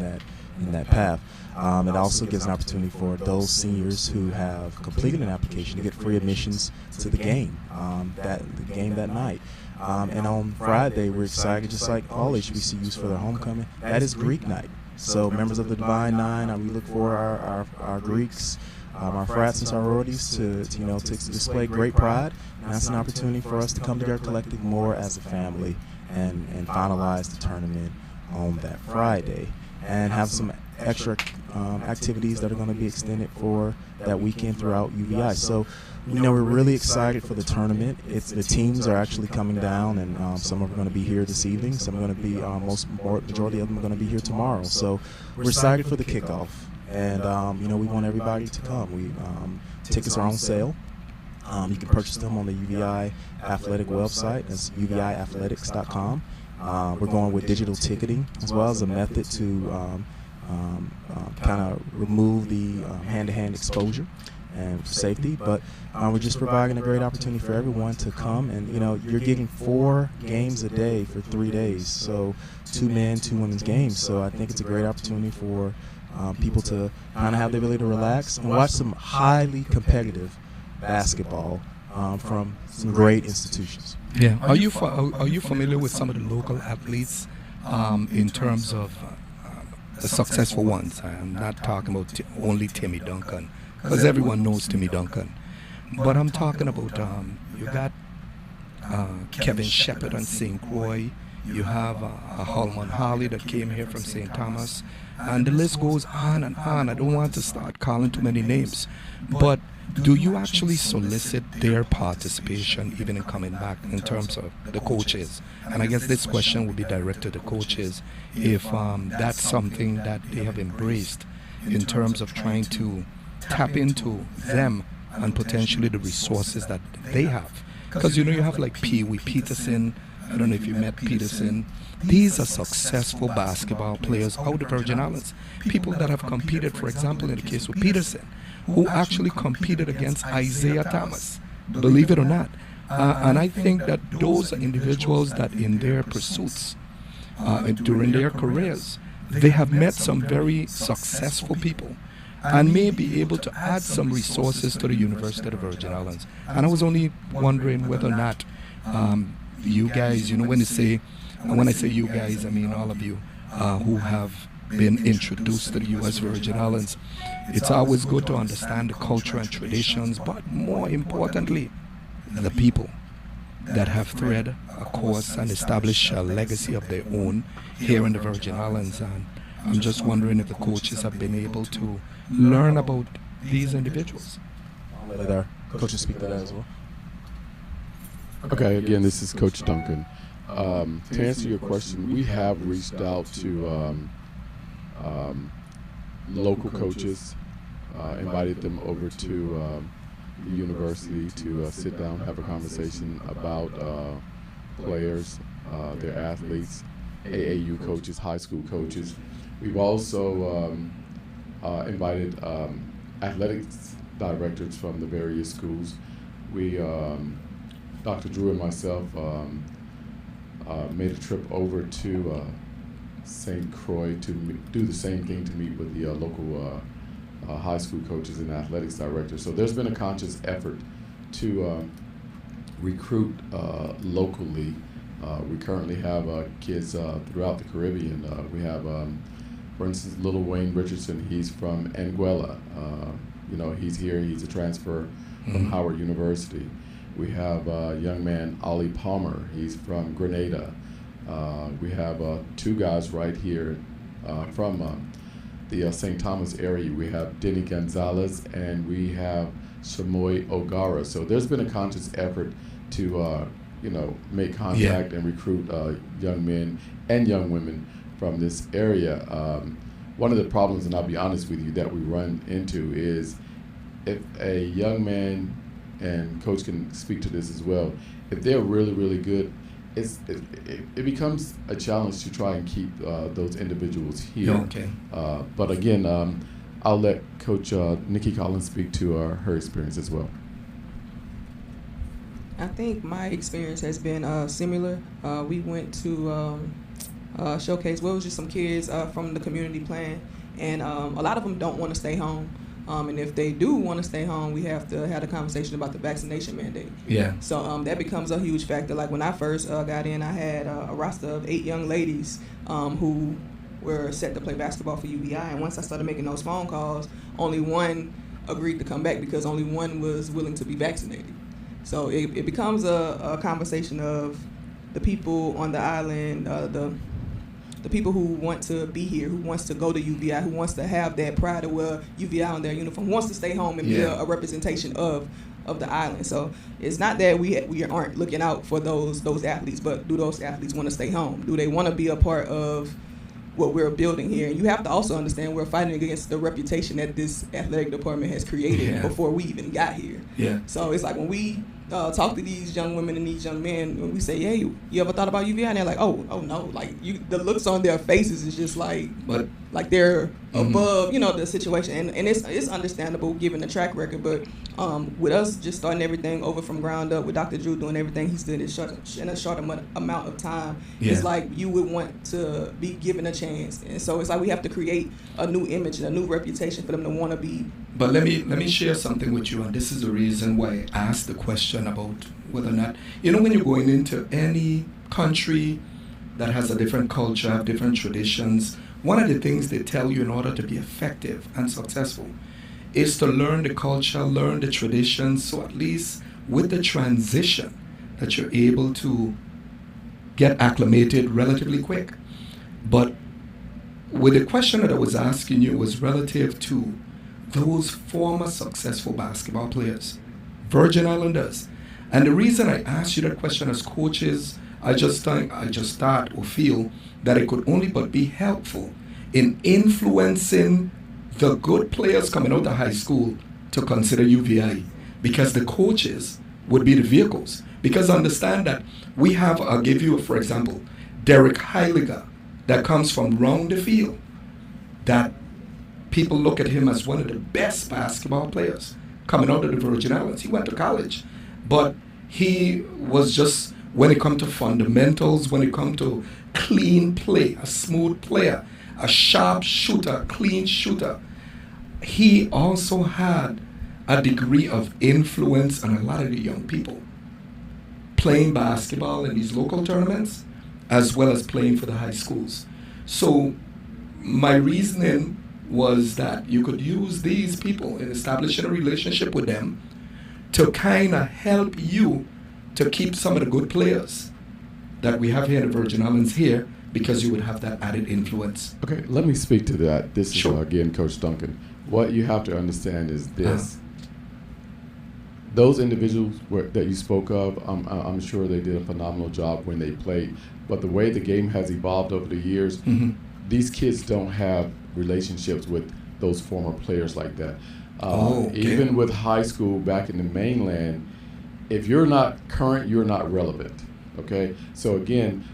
Speaker 3: that path. It also gives an opportunity for those seniors who have completed an application to get free admissions to the game, that night. And on Friday, we're excited, just like all HBCUs, for their homecoming. That is Greek night. So members of the Divine Nine, we look for our Greeks our frats and sororities to display great pride. And that's an opportunity for us to come together collectively more as a family and finalize the tournament on that Friday and have some extra activities that are going to be extended for that weekend throughout UVI. So, we're really excited for the tournament. The teams are actually coming down, and some are going to be here this evening. Some are going to be, majority of them are going to be here tomorrow. So we're excited for the kickoff, and we want everybody to come. Tickets are on sale. You can purchase them on the UVI Athletic website. That's uviathletics.com. We're going with digital ticketing as well as a method to kind of remove the hand-to-hand exposure and for safety, but we're just providing a great opportunity for everyone to come, and you're getting 4 games a day for 3 days, so 2 men, 2 women's games. So I think it's a great opportunity for people to kind of have the ability to relax and watch some highly competitive basketball from some great institutions.
Speaker 2: Yeah. Are you familiar with some of the local athletes in terms of the successful ones? I'm not talking about only Timmy Duncan, because everyone knows Timmy Duncan. But I'm talking about, you got Kevin Shepard on St. Croix. You have Holman Harley that came here from St. Thomas. And the list goes on and on. I don't want to start calling too many names. But do you actually solicit their participation even in coming back in terms of the coaches? And I guess this question would be directed to the coaches, if that's something that they have embraced in terms of trying to tap into them and potentially the resources that they have. Because you have like Pee Wee Peterson. I don't know if you met Peterson. These are successful basketball players out of the Virgin Islands. People that have competed, for example, in the case with Peterson, who actually competed against Isaiah Thomas, believe it or not. And I think that those are individuals that in their pursuits, during their careers, they have met some very successful people and may be able to add some resources to the University of the Virgin Islands. And I was only wondering whether or not you guys, when I say you guys, I mean all of you who have been introduced to the U.S. Virgin Islands. It's always good to understand the culture and traditions, but more importantly, the people that have thread a course and established a legacy of their own here in the Virgin Islands. And I'm just wondering if the coaches have been able to learn about these individuals.
Speaker 3: I'll let our coaches speak to that as well.
Speaker 4: Okay, again, this is Coach Duncan. To answer your question, we have reached out to local coaches, invited them over to the university to sit down, have a conversation about players, their athletes, AAU coaches, high school coaches. We've also invited athletics directors from the various schools. We, Dr. Drew and myself, made a trip over to St. Croix to do the same thing, to meet with the local high school coaches and athletics directors. So there's been a conscious effort to recruit locally. We currently have kids throughout the Caribbean. We have, for instance, Little Wayne Richardson. He's from Anguilla. He's here. He's a transfer from Howard University. We have a young man, Ollie Palmer. He's from Grenada. We have 2 guys right here from the St. Thomas area. We have Denny Gonzalez and we have Shamoy O'Gara. So there's been a conscious effort to make contact and recruit young men and young women from this area. One of the problems, and I'll be honest with you, that we run into is if a young man, and Coach can speak to this as well, if they're really, really good, it becomes a challenge to try and keep those individuals here.
Speaker 2: Okay.
Speaker 4: But again, I'll let Coach Nikki Collins speak to her experience as well.
Speaker 5: I think my experience has been similar. We went to showcase. Well, it was just some kids from the community plan, and a lot of them don't want to stay home. And if they do want to stay home, we have to have a conversation about the vaccination mandate.
Speaker 2: Yeah.
Speaker 5: So that becomes a huge factor. Like when I first got in, I had a roster of 8 young ladies who were set to play basketball for UVI. And once I started making those phone calls, only one agreed to come back because only one was willing to be vaccinated. So it becomes a conversation of the people on the island, the people who want to be here, who wants to go to UVI, who wants to have that pride to wear UVI on their uniform, who wants to stay home and be a representation of the island. So it's not that we aren't looking out for those athletes, but do those athletes want to stay home? Do they want to be a part of what we're building here? And you have to also understand we're fighting against the reputation that this athletic department has created before we even got here. Yeah. So it's like when we talk to these young women and these young men, when we say, "Hey, you ever thought about UVI?" and they're like, "Oh no!" Like the looks on their faces is just like they're above, the situation, and it's understandable given the track record. But with us just starting everything over from ground up, with Dr. Drew doing everything he's did in a short amount of time, it's like you would want to be given a chance, and so it's like we have to create a new image and a new reputation for them to want to be.
Speaker 2: But let me share something with you, and this is the reason why I asked the question about whether or not, when you're going into any country that has a different culture, have different traditions, one of the things they tell you in order to be effective and successful is to learn the culture, learn the traditions, so at least with the transition that you're able to get acclimated relatively quick. But with the question that I was asking you was relative to those former successful basketball players, Virgin Islanders. And the reason I asked you that question as coaches, I just thought or feel that it could only but be helpful in influencing the good players coming out of high school to consider UVI, because the coaches would be the vehicles. Because understand that we have, I'll give you, for example, Derek Heiliger, that comes from round the field, that people look at him as one of the best basketball players coming out of the Virgin Islands. He went to college, but he was just, when it comes to fundamentals, when it comes to clean play, a smooth player, a sharp shooter, clean shooter, he also had a degree of influence on a lot of the young people playing basketball in these local tournaments as well as playing for the high schools. So my reasoning was that you could use these people in establishing a relationship with them to kind of help you to keep some of the good players that we have here in the Virgin Islands here, because you would have that added influence.
Speaker 4: Okay, let me speak to that. This is, again, Coach Duncan. What you have to understand is this. Those individuals that you spoke of, I'm sure they did a phenomenal job when they played. But the way the game has evolved over the years, these kids don't have relationships with those former players like that. Even with high school back in the mainland, if you're not current, you're not relevant. Okay? So again,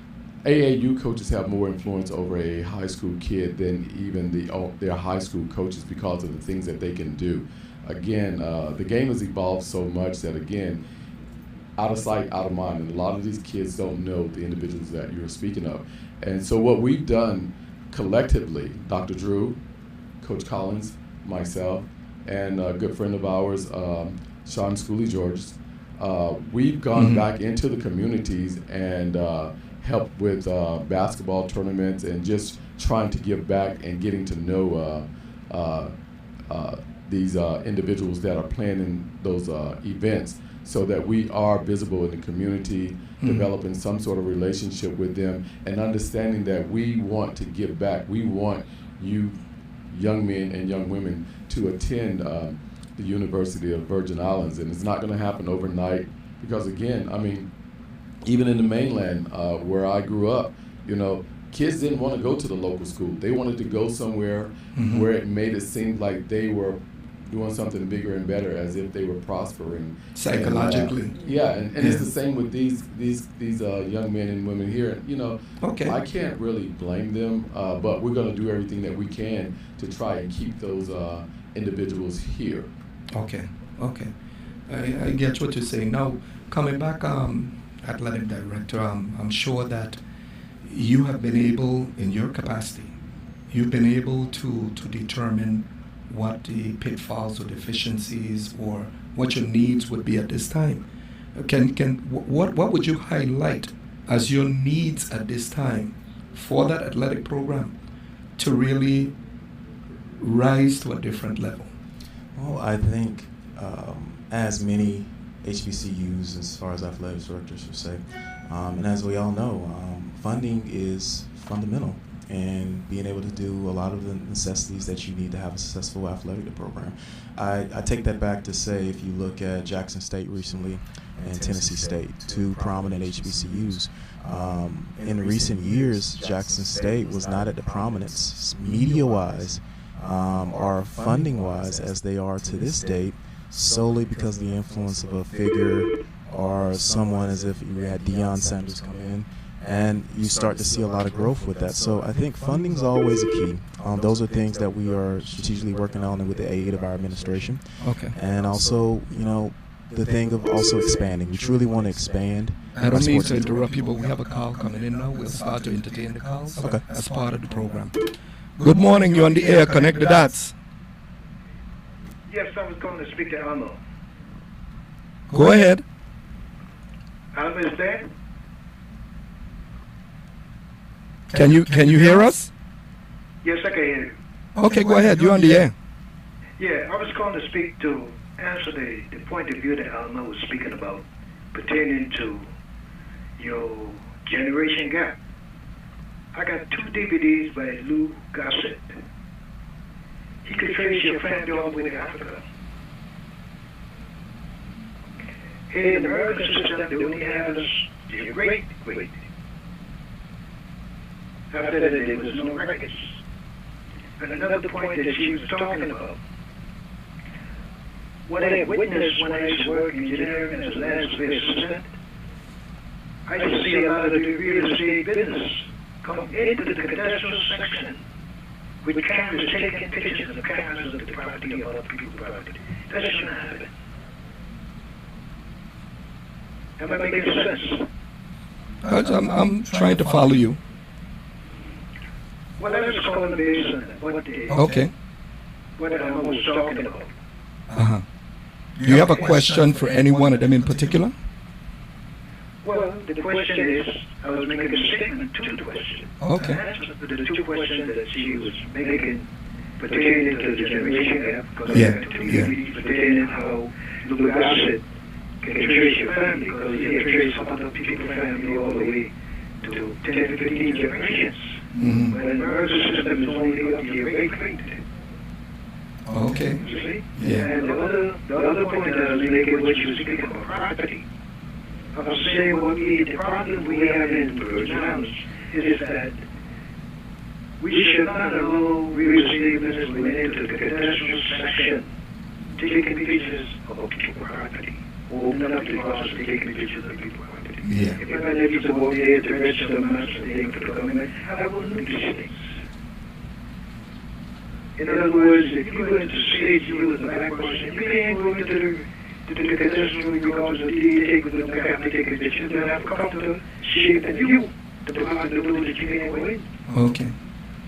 Speaker 4: AAU coaches have more influence over a high school kid than even their high school coaches because of the things that they can do. Again, the game has evolved so much that, again, out of sight, out of mind, and a lot of these kids don't know the individuals that you're speaking of. And so what we've done collectively, Dr. Drew, Coach Collins, myself, and a good friend of ours, Sean Schooley-George, we've gone back into the communities and helped with basketball tournaments and just trying to give back and getting to know these individuals that are planning those events, so that we are visible in the community, developing some sort of relationship with them, and understanding that we want to give back. We want you, young men and young women, to attend the University of Virgin Islands. And it's not going to happen overnight because, again, I mean, even in the mainland where I grew up, kids didn't want to go to the local school. They wanted to go somewhere where it made it seem like they were doing something bigger and better, as if they were prospering
Speaker 2: psychologically.
Speaker 4: And it's the same with these young men and women here. I can't really blame them, but we're going to do everything that we can to try and keep those individuals here.
Speaker 2: Okay. I get what you're saying. Now, coming back, athletic director, I'm sure that you have been able, in your capacity, you've been able to determine what the pitfalls or deficiencies or what your needs would be at this time. What would you highlight as your needs at this time for that athletic program to really rise to a different level?
Speaker 3: Well, I think as many HBCUs, as far as athletic directors would say, and as we all know, funding is fundamental in being able to do a lot of the necessities that you need to have a successful athletic program. I take that back to say, if you look at Jackson State recently and Tennessee State, two prominent HBCUs, in recent years, Jackson State was not at the prominence media-wise or funding-wise as they are to this date, solely because of the influence of a figure or someone, as if you had Deion Sanders come in, and you start to see a lot of growth with that. So I think funding's always a key. Those are things that we are strategically working on with the aid of our administration.
Speaker 2: Okay.
Speaker 3: And also, you know, the thing of also expanding. We truly want to expand.
Speaker 2: I don't mean to interrupt you, but we have a call coming in now. We'll start to entertain the calls
Speaker 3: Okay.
Speaker 2: as part of the program. Good morning. You're on the air. Connect the dots.
Speaker 6: Yes, I was going to speak to Alma.
Speaker 2: Go ahead.
Speaker 6: Alma is there?
Speaker 2: Can you hear us?
Speaker 6: Yes, I can hear you.
Speaker 2: Okay, go ahead. You're on the air.
Speaker 6: Yeah, I was going to speak to answer the point of view that Alma was speaking about pertaining to your generation gap. I got 2 DVDs by Lou Gossett. He could trace your family all the way to Africa. Here in the American system, they only have us your great. After that, there was no records. And another point that she was talking about, what I witnessed when I used to work in engineering as a land surveyor assistant, I used to see a lot of the real estate business come into the cadastral section with cameras taking pictures of cameras of the property of other people's property. That shouldn't happen. Am I making sense?
Speaker 2: I'm trying to follow you.
Speaker 6: Well, I was calling based on what I was talking about.
Speaker 2: Uh-huh. Do you have a question for any one of them in particular?
Speaker 6: Well, the question is, I was making a statement to the question.
Speaker 2: Okay.
Speaker 6: The 2 questions that she was making pertaining to the generation gap, because pertaining how Lou Gossett can trace your family, because he can trace some other people's family all the way to 10 to 15 generations.
Speaker 2: Mm-hmm.
Speaker 6: But in the American system is only up to your great.
Speaker 2: Okay.
Speaker 6: You see?
Speaker 2: Yeah.
Speaker 6: And the other point that I was making, which was speaking about property, I was saying the problem we have in Virgin Islands is that we should not allow real estate business to went into the cadastral section, taking pictures of people's property, opening up the process, taking pictures of people's property.
Speaker 2: Yeah.
Speaker 6: If I needed to go there to register the master name for the government, I wouldn't do these things. In other words, if you go into state, you as a black person, you can't go into the cadastral because of the take with the have to take a picture, then I've come to shape and you to provide the door that you can't go in.
Speaker 2: Okay.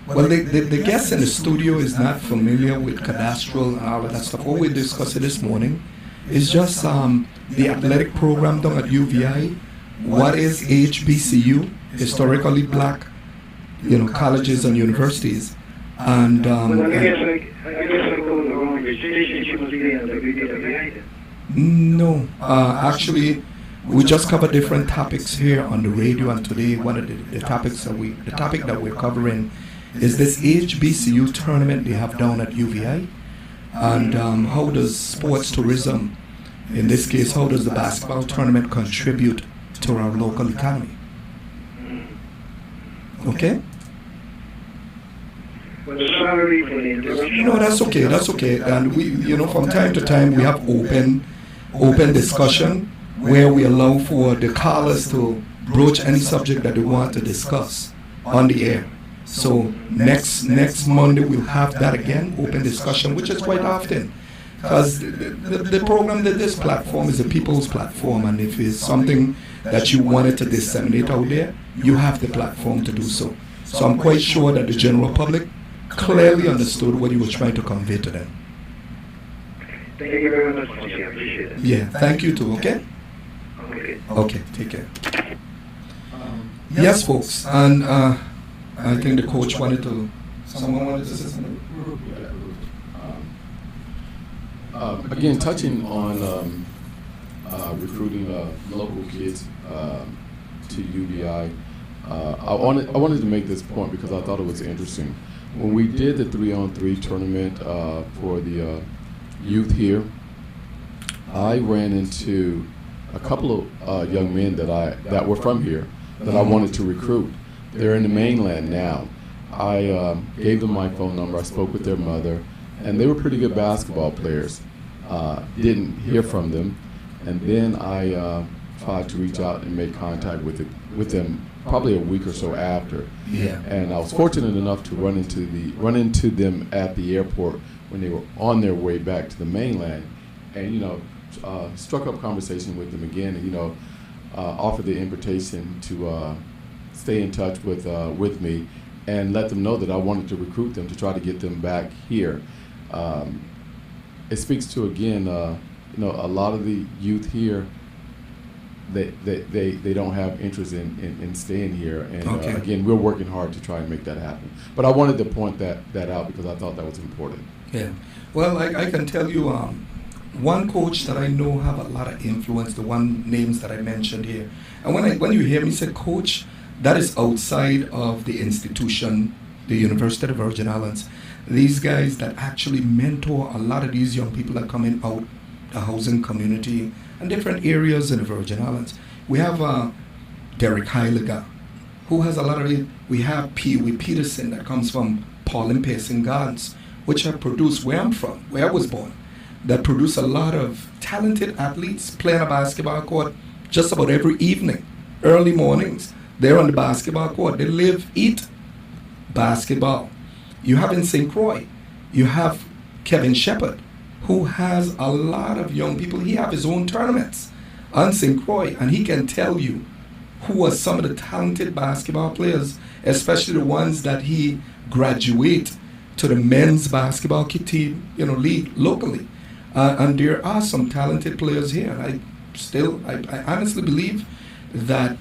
Speaker 2: Well, the guest in the studio is not familiar with cadastral and all of that stuff. What we discussed this morning is just the athletic program done at UVI. What is HBCU, historically black, colleges and universities, and
Speaker 6: well, I guess I called the wrong registration. She must be on the WWI.
Speaker 2: No, actually, we just cover different topics here on the radio, and today one of the topics the topic that we're covering is this HBCU tournament they have down at UVI, and how does sports tourism, in this case, how does the basketball tournament contribute to our local economy? Okay?
Speaker 6: Well, sorry for the interruption.
Speaker 2: No, that's okay. That's okay. And we, from time to time, we have open discussion where we allow for the callers to broach any subject that they want to discuss on the air. So next Monday we'll have that again, open discussion, which is quite often, because the program, this platform is a people's platform, and if it's something that you wanted to disseminate out there, you have the platform to do so. So I'm quite sure that the general public clearly understood what you were trying to convey to them.
Speaker 6: Thank you very much, Monty. I appreciate it.
Speaker 2: Yeah, thank you too, okay? Okay, take care. Yes, folks, and I think the coach someone wanted to say something?
Speaker 4: Again, touching on recruiting local kids to UBI, I wanted to make this point because I thought it was interesting. When we did the 3-on-3 tournament for the youth here, I ran into a couple of young men that were from here that I wanted to recruit. They're in the mainland now. I gave them my phone number. I spoke with their mother, and they were pretty good basketball players. Didn't hear from them, and then I tried to reach out and make contact with them probably a week or so after.
Speaker 2: Yeah.
Speaker 4: And I was fortunate enough to run into them at the airport when they were on their way back to the mainland, and struck up conversation with them again, and offered the invitation to stay in touch with me and let them know that I wanted to recruit them to try to get them back here. It speaks to, again, a lot of the youth here, they don't have interest in staying here, and again, we're working hard to try and make that happen. But I wanted to point that out because I thought that was important.
Speaker 2: Yeah. Well, I can tell you one coach that I know have a lot of influence, the one names that I mentioned here. And when you hear me say coach, that is outside of the institution, the University of the Virgin Islands. These guys that actually mentor a lot of these young people that come in out the housing community and different areas in the Virgin Islands. We have Derek Heiliger, who has a lot of it. We have Pee Wee Peterson that comes from Paul and Payson Gardens, which have produced where I'm from, where I was born, that produce a lot of talented athletes playing a basketball court just about every evening, early mornings. They're on the basketball court. They live, eat basketball. You have in St. Croix, you have Kevin Shepard, who has a lot of young people. He have his own tournaments on St. Croix, and he can tell you who are some of the talented basketball players, especially the ones that he graduate to the men's basketball team, league locally. And there are some talented players here. And I honestly believe that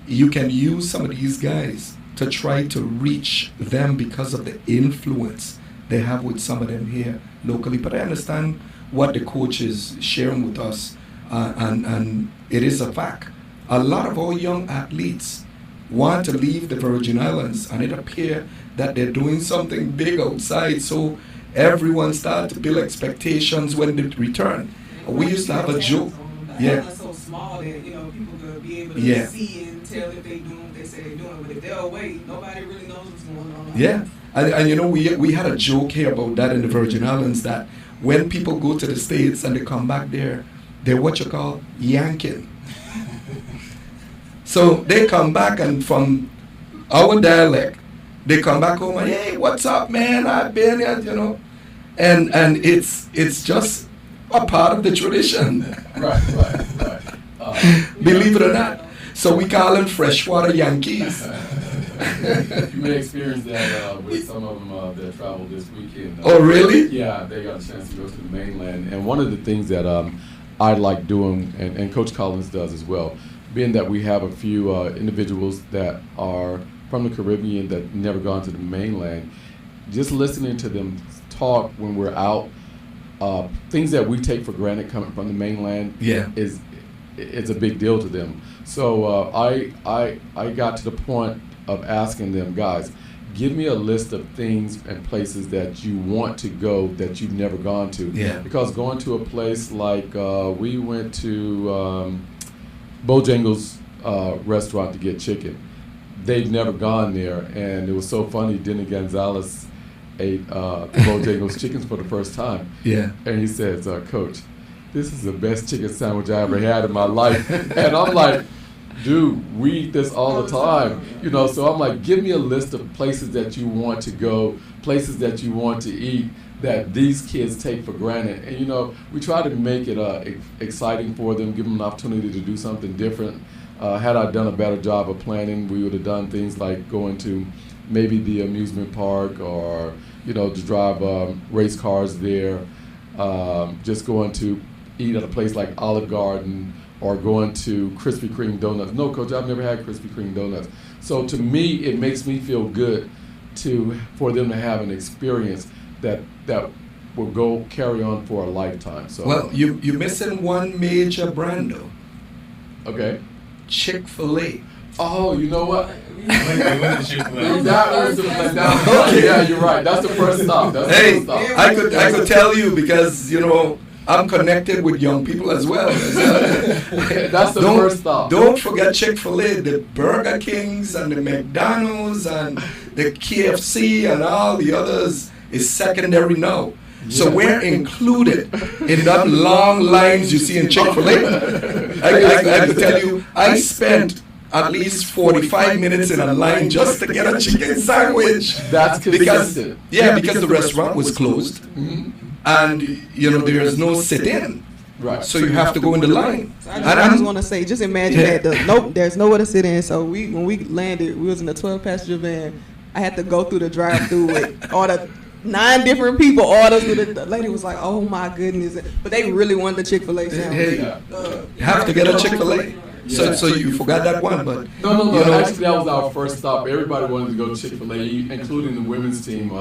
Speaker 2: you can use some of these guys to try to reach them because of the influence they have with some of them here locally. But I understand what the coach is sharing with us, and it is a fact. A lot of our young athletes want to leave the Virgin Islands, and it appears that they're doing something big outside, so everyone starts to build expectations when they return. We used to have a joke.
Speaker 5: Yeah. So small that people could be able to see and tell if they doing what they say they're doing. But if they're away, nobody really knows what's going on.
Speaker 2: Yeah, and we had a joke here about that in the Virgin Islands, that when people go to the States and they come back there, they're what you call yanking. So they come back, and from our dialect, they come back home and, hey, what's up, man? I've been here, and it's just a part of the tradition.
Speaker 4: Right.
Speaker 2: Believe it or not. So we call them freshwater Yankees.
Speaker 4: You may experience that with some of them that traveled this weekend.
Speaker 2: Oh, really?
Speaker 4: Yeah, they got a chance to go to the mainland. And one of the things that I like doing, and Coach Collins does as well, being that we have a few individuals that are from the Caribbean that never gone to the mainland, just listening to them talk when we're out, things that we take for granted coming from the mainland it's a big deal to them. So I got to the point of asking them, guys, give me a list of things and places that you want to go that you've never gone to.
Speaker 2: Yeah.
Speaker 4: Because going to a place like we went to Bojangles restaurant to get chicken. They've never gone there, and it was so funny. Denny Gonzalez ate Bojangles chickens for the first time.
Speaker 2: Yeah.
Speaker 4: And he says, Coach, this is the best chicken sandwich I ever had in my life. And I'm like, dude, we eat this all the time. So I'm like, give me a list of places that you want to go, places that you want to eat that these kids take for granted. And, we try to make it exciting for them, give them an opportunity to do something different. Had I done a better job of planning, we would have done things like going to maybe the amusement park, or, to drive race cars there, just going to eat at a place like Olive Garden, or going to Krispy Kreme donuts. No, Coach, I've never had Krispy Kreme donuts. So to me, it makes me feel good for them to have an experience that will go carry on for a lifetime. So
Speaker 2: Well, you're missing one major brand though.
Speaker 4: okay.
Speaker 2: Chick-fil-A.
Speaker 4: Oh, you know what?
Speaker 7: When did Chick-fil-A?
Speaker 4: That was yeah, you're right. That's the first stop. That's the
Speaker 2: Hey,
Speaker 4: first stop.
Speaker 2: I could tell you because I'm connected with young people as well.
Speaker 4: That's the first stop.
Speaker 2: Don't forget Chick-fil-A, the Burger Kings and the McDonald's and the KFC and all the others is secondary now. So we're included in that long lines you see in Chick-fil-A. I could tell you, I spent at least 45 minutes in a line just to get a chicken sandwich.
Speaker 4: That's
Speaker 2: because
Speaker 4: consistent.
Speaker 2: because the restaurant was closed, and there is no sit-in,
Speaker 4: Right.
Speaker 2: so you have to go in the line.
Speaker 5: I just want to say, just imagine that. There's nowhere to sit in. So when we landed, we was in a 12-passenger van. I had to go through the drive-through with all the 9 different people orders. The lady was like, "Oh my goodness!" But they really wanted the Chick-fil-A sandwich.
Speaker 2: Hey, you have to get a Chick-fil-A. So you forgot that one, but
Speaker 4: No. Actually, that was our first stop. Everybody wanted to go to Chick-fil-A, including the women's team.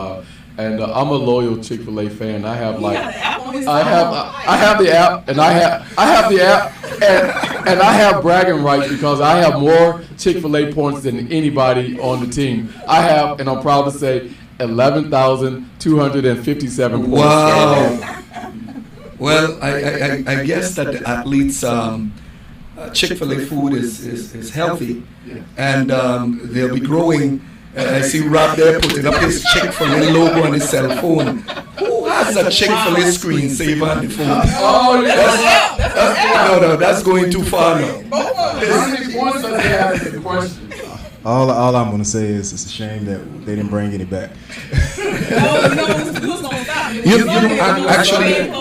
Speaker 4: And I'm a loyal Chick-fil-A fan. I have I have the app, and I have the app, and I have bragging rights because I have more Chick-fil-A points than anybody on the team. I have, and I'm proud to say, 11,257 points.
Speaker 2: wow. Well, I guess that the athletes. Chick-fil-A food is healthy, and they'll be growing. I see Rob there putting up his Chick-fil-A logo on his cell phone. Who has a Chick-fil-A screensaver on the phone?
Speaker 4: Oh, yeah.
Speaker 2: No, that's going too far now.
Speaker 4: How many points does he have is the question?
Speaker 3: All I'm gonna say is it's a shame that they didn't bring any back.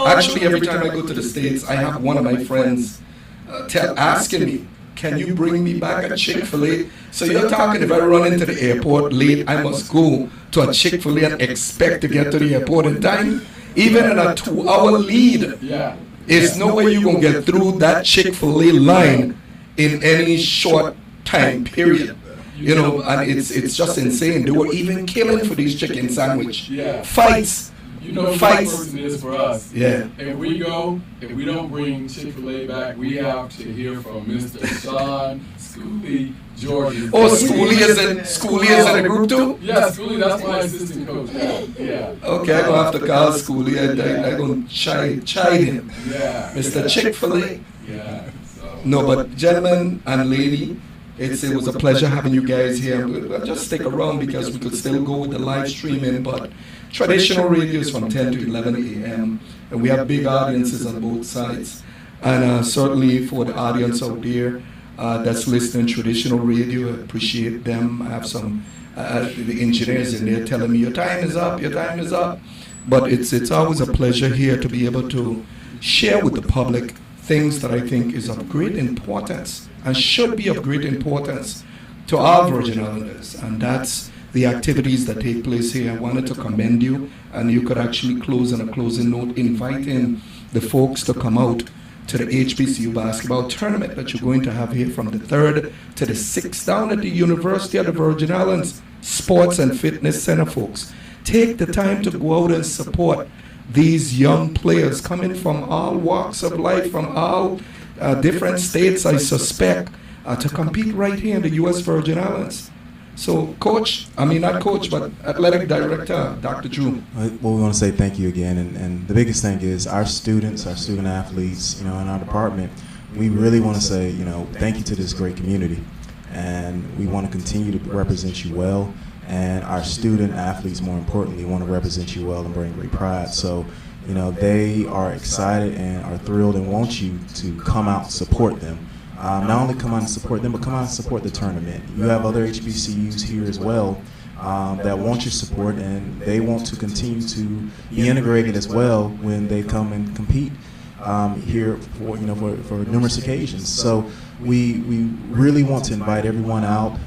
Speaker 2: Actually, every time I go to the States, I have one of my friends asking me, "Can you bring me back a Chick-fil-A?" So you're talking if I run into the airport late, I must go to a Chick-fil-A and expect to get to the airport in time, even in a 2-hour lead.
Speaker 4: Yeah.
Speaker 2: There's no way you're gonna get through that Chick-fil-A line in any short time period. And it's just insane. They were even killing for these chicken sandwich.
Speaker 4: Yeah.
Speaker 2: Fights.
Speaker 4: You know who
Speaker 2: Fights.
Speaker 4: that person is for us.
Speaker 2: Yeah.
Speaker 4: If we don't bring Chick-fil-A back, we have to hear from Mr. Sean Schooley, Georgia.
Speaker 2: Oh, Schooley is in the group too?
Speaker 4: Yeah, Schooley, that's my assistant coach. Yeah.
Speaker 2: Okay, I'm gonna have to call Schooley. I'm gonna chide him.
Speaker 4: Yeah.
Speaker 2: Mr. Chick-fil-A.
Speaker 4: Yeah. So.
Speaker 2: No, but gentlemen and lady, it was a pleasure having you guys here. We'll just stick around because we could still go with the live streaming, but traditional radio is from 10 to 11 a.m. and we have big audiences on both sides. And certainly for the audience out there that's listening traditional radio, I appreciate them. I have some the engineers in there telling me your time is up. But it's always a pleasure here to be able to share with the public things that I think is of great importance and should be of great importance to all Virgin Islanders, and that's the activities that take place here. I wanted to commend you, and you could actually close on a closing note, inviting the folks to come out to the HBCU basketball tournament that you're going to have here from the 3rd to the 6th down at the University of the Virgin Islands Sports and Fitness Center, folks. Take the time to go out and support these young players coming from all walks of life, from all different states, I suspect, to compete right here in the U.S. Virgin Islands. So, not coach, but athletic director, Dr. Drew.
Speaker 3: Well, we want to say thank you again, and the biggest thing is our students, our student athletes, in our department, we really want to say, thank you to this great community, and we want to continue to represent you well, and our student athletes, more importantly, want to represent you well and bring great pride. So, they are excited and are thrilled and want you to come out and support them. Not only come out and support them, but come out and support the tournament. You have other HBCUs here as well that want your support, and they want to continue to be integrated as well when they come and compete here for numerous occasions. So we really want to invite everyone out.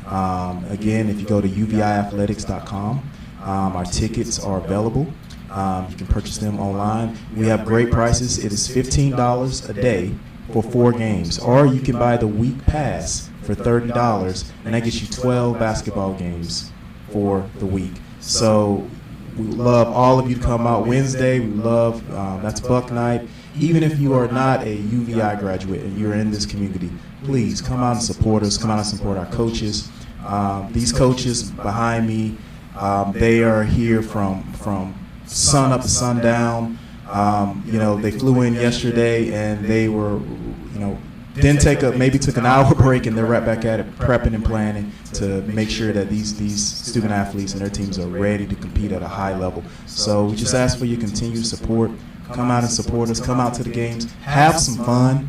Speaker 3: Again, if you go to uviathletics.com, our tickets are available. You can purchase them online. We have great prices. It is $15 a day for 4 games, or you can buy the week pass for $30, and that gets you 12 basketball games for the week. So We would love all of you to come out Wednesday. We love, that's Buck Night. Even if you are not a UVI graduate and you're in this community, please come out and support us. Come out and support our coaches. These coaches behind me, they are here from sun up to sundown. They flew in yesterday and they were, maybe took an hour break and they're right back at it, prepping and planning to make sure that these student athletes and their teams are ready to compete at a high level. So we just ask for your continued support. Come out and support us. Come out to the games. Have some fun.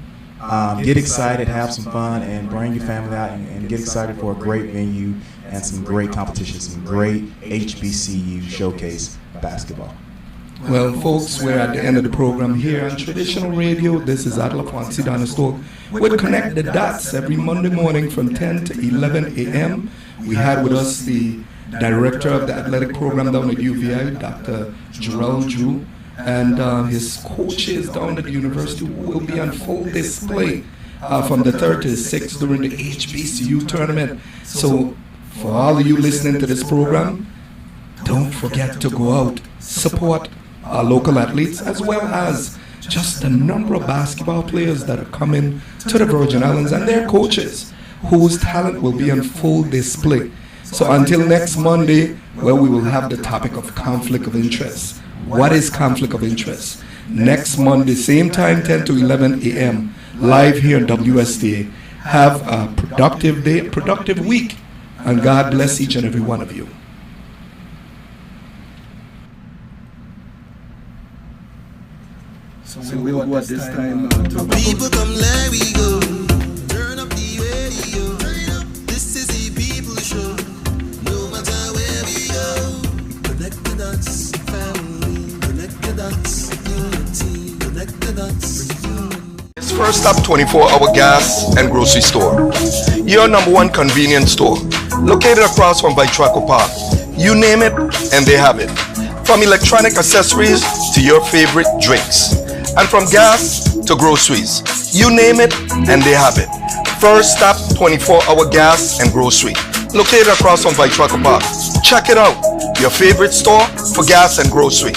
Speaker 3: Get excited. Have some fun. And bring your family out and get excited for a great venue and some great competitions, some great HBCU showcase basketball.
Speaker 2: Well, folks, we're at the end of the program here on Traditional Radio. This is Adela Fonsi Donistalk. We'll connect the dots every Monday morning from 10 to 11 a.m. We had with us the director of the athletic program down at UVI, Dr. Jarrell Drew, and his coaches down at the university will be on full display from the 3rd to the 6th during the HBCU tournament. So for all of you listening to this program, don't forget to go out, support our local athletes, as well as just a number of basketball players that are coming to the Virgin Islands and their coaches, whose talent will be on full display. So until next Monday, where we will have the topic of conflict of interest. What is conflict of interest? Next Monday, same time, 10 to 11 a.m., live here in WSTA. Have a productive day, a productive week, and God bless each and every one of you. So we'll go at this time.
Speaker 8: People come, let we go. Turn up the radio. This is the people show. No matter where we go. Connect the dots, family. Connect the dots, unity. Connect the dots.
Speaker 2: It's First Stop 24-hour gas and grocery store. Your number one convenience store. Located across from Vitraco Park. You name it, and they have it. From electronic accessories to your favorite drinks. And from gas to groceries, you name it and they have it. First Stop 24-hour gas and grocery, located across from Vitraco Park. Check it out, your favorite store for gas and grocery.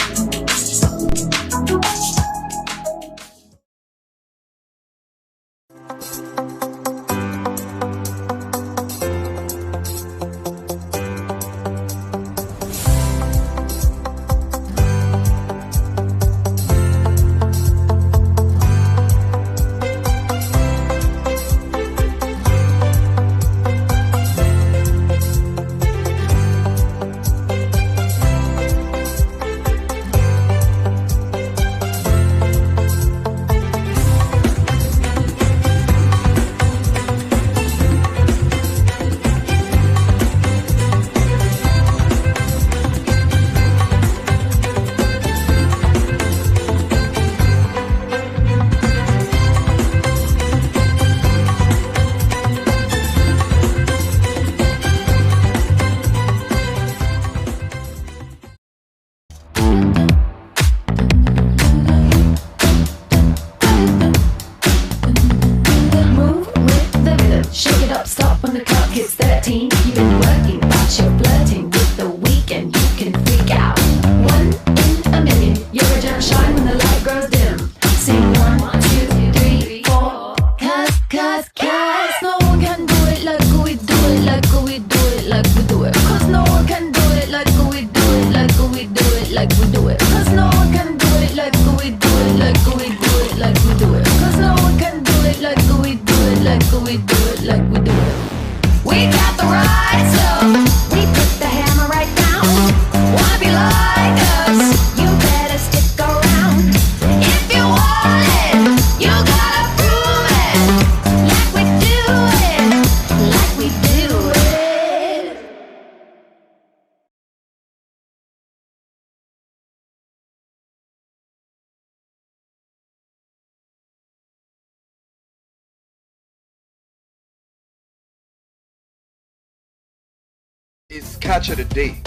Speaker 2: Is Catch of the Day.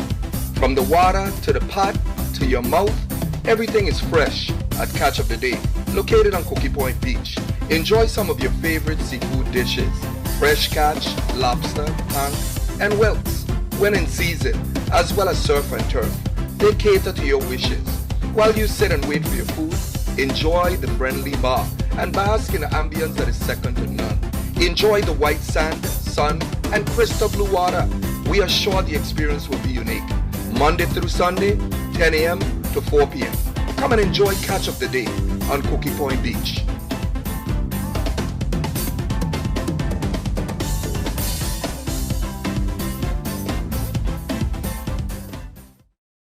Speaker 2: From the water to the pot to your mouth, everything is fresh at Catch of the Day, located on Cookie Point Beach. Enjoy some of your favorite seafood dishes, fresh catch, lobster, tongue, and whelks when in season, as well as surf and turf. They cater to your wishes. While you sit and wait for your food, enjoy the friendly bar and bask in an ambience that is second to none. Enjoy the white sand, sun, and crystal blue water. We are sure the experience will be unique. Monday through Sunday, 10 a.m. to 4 p.m. Come and enjoy Catch of the Day on Cookie Point Beach.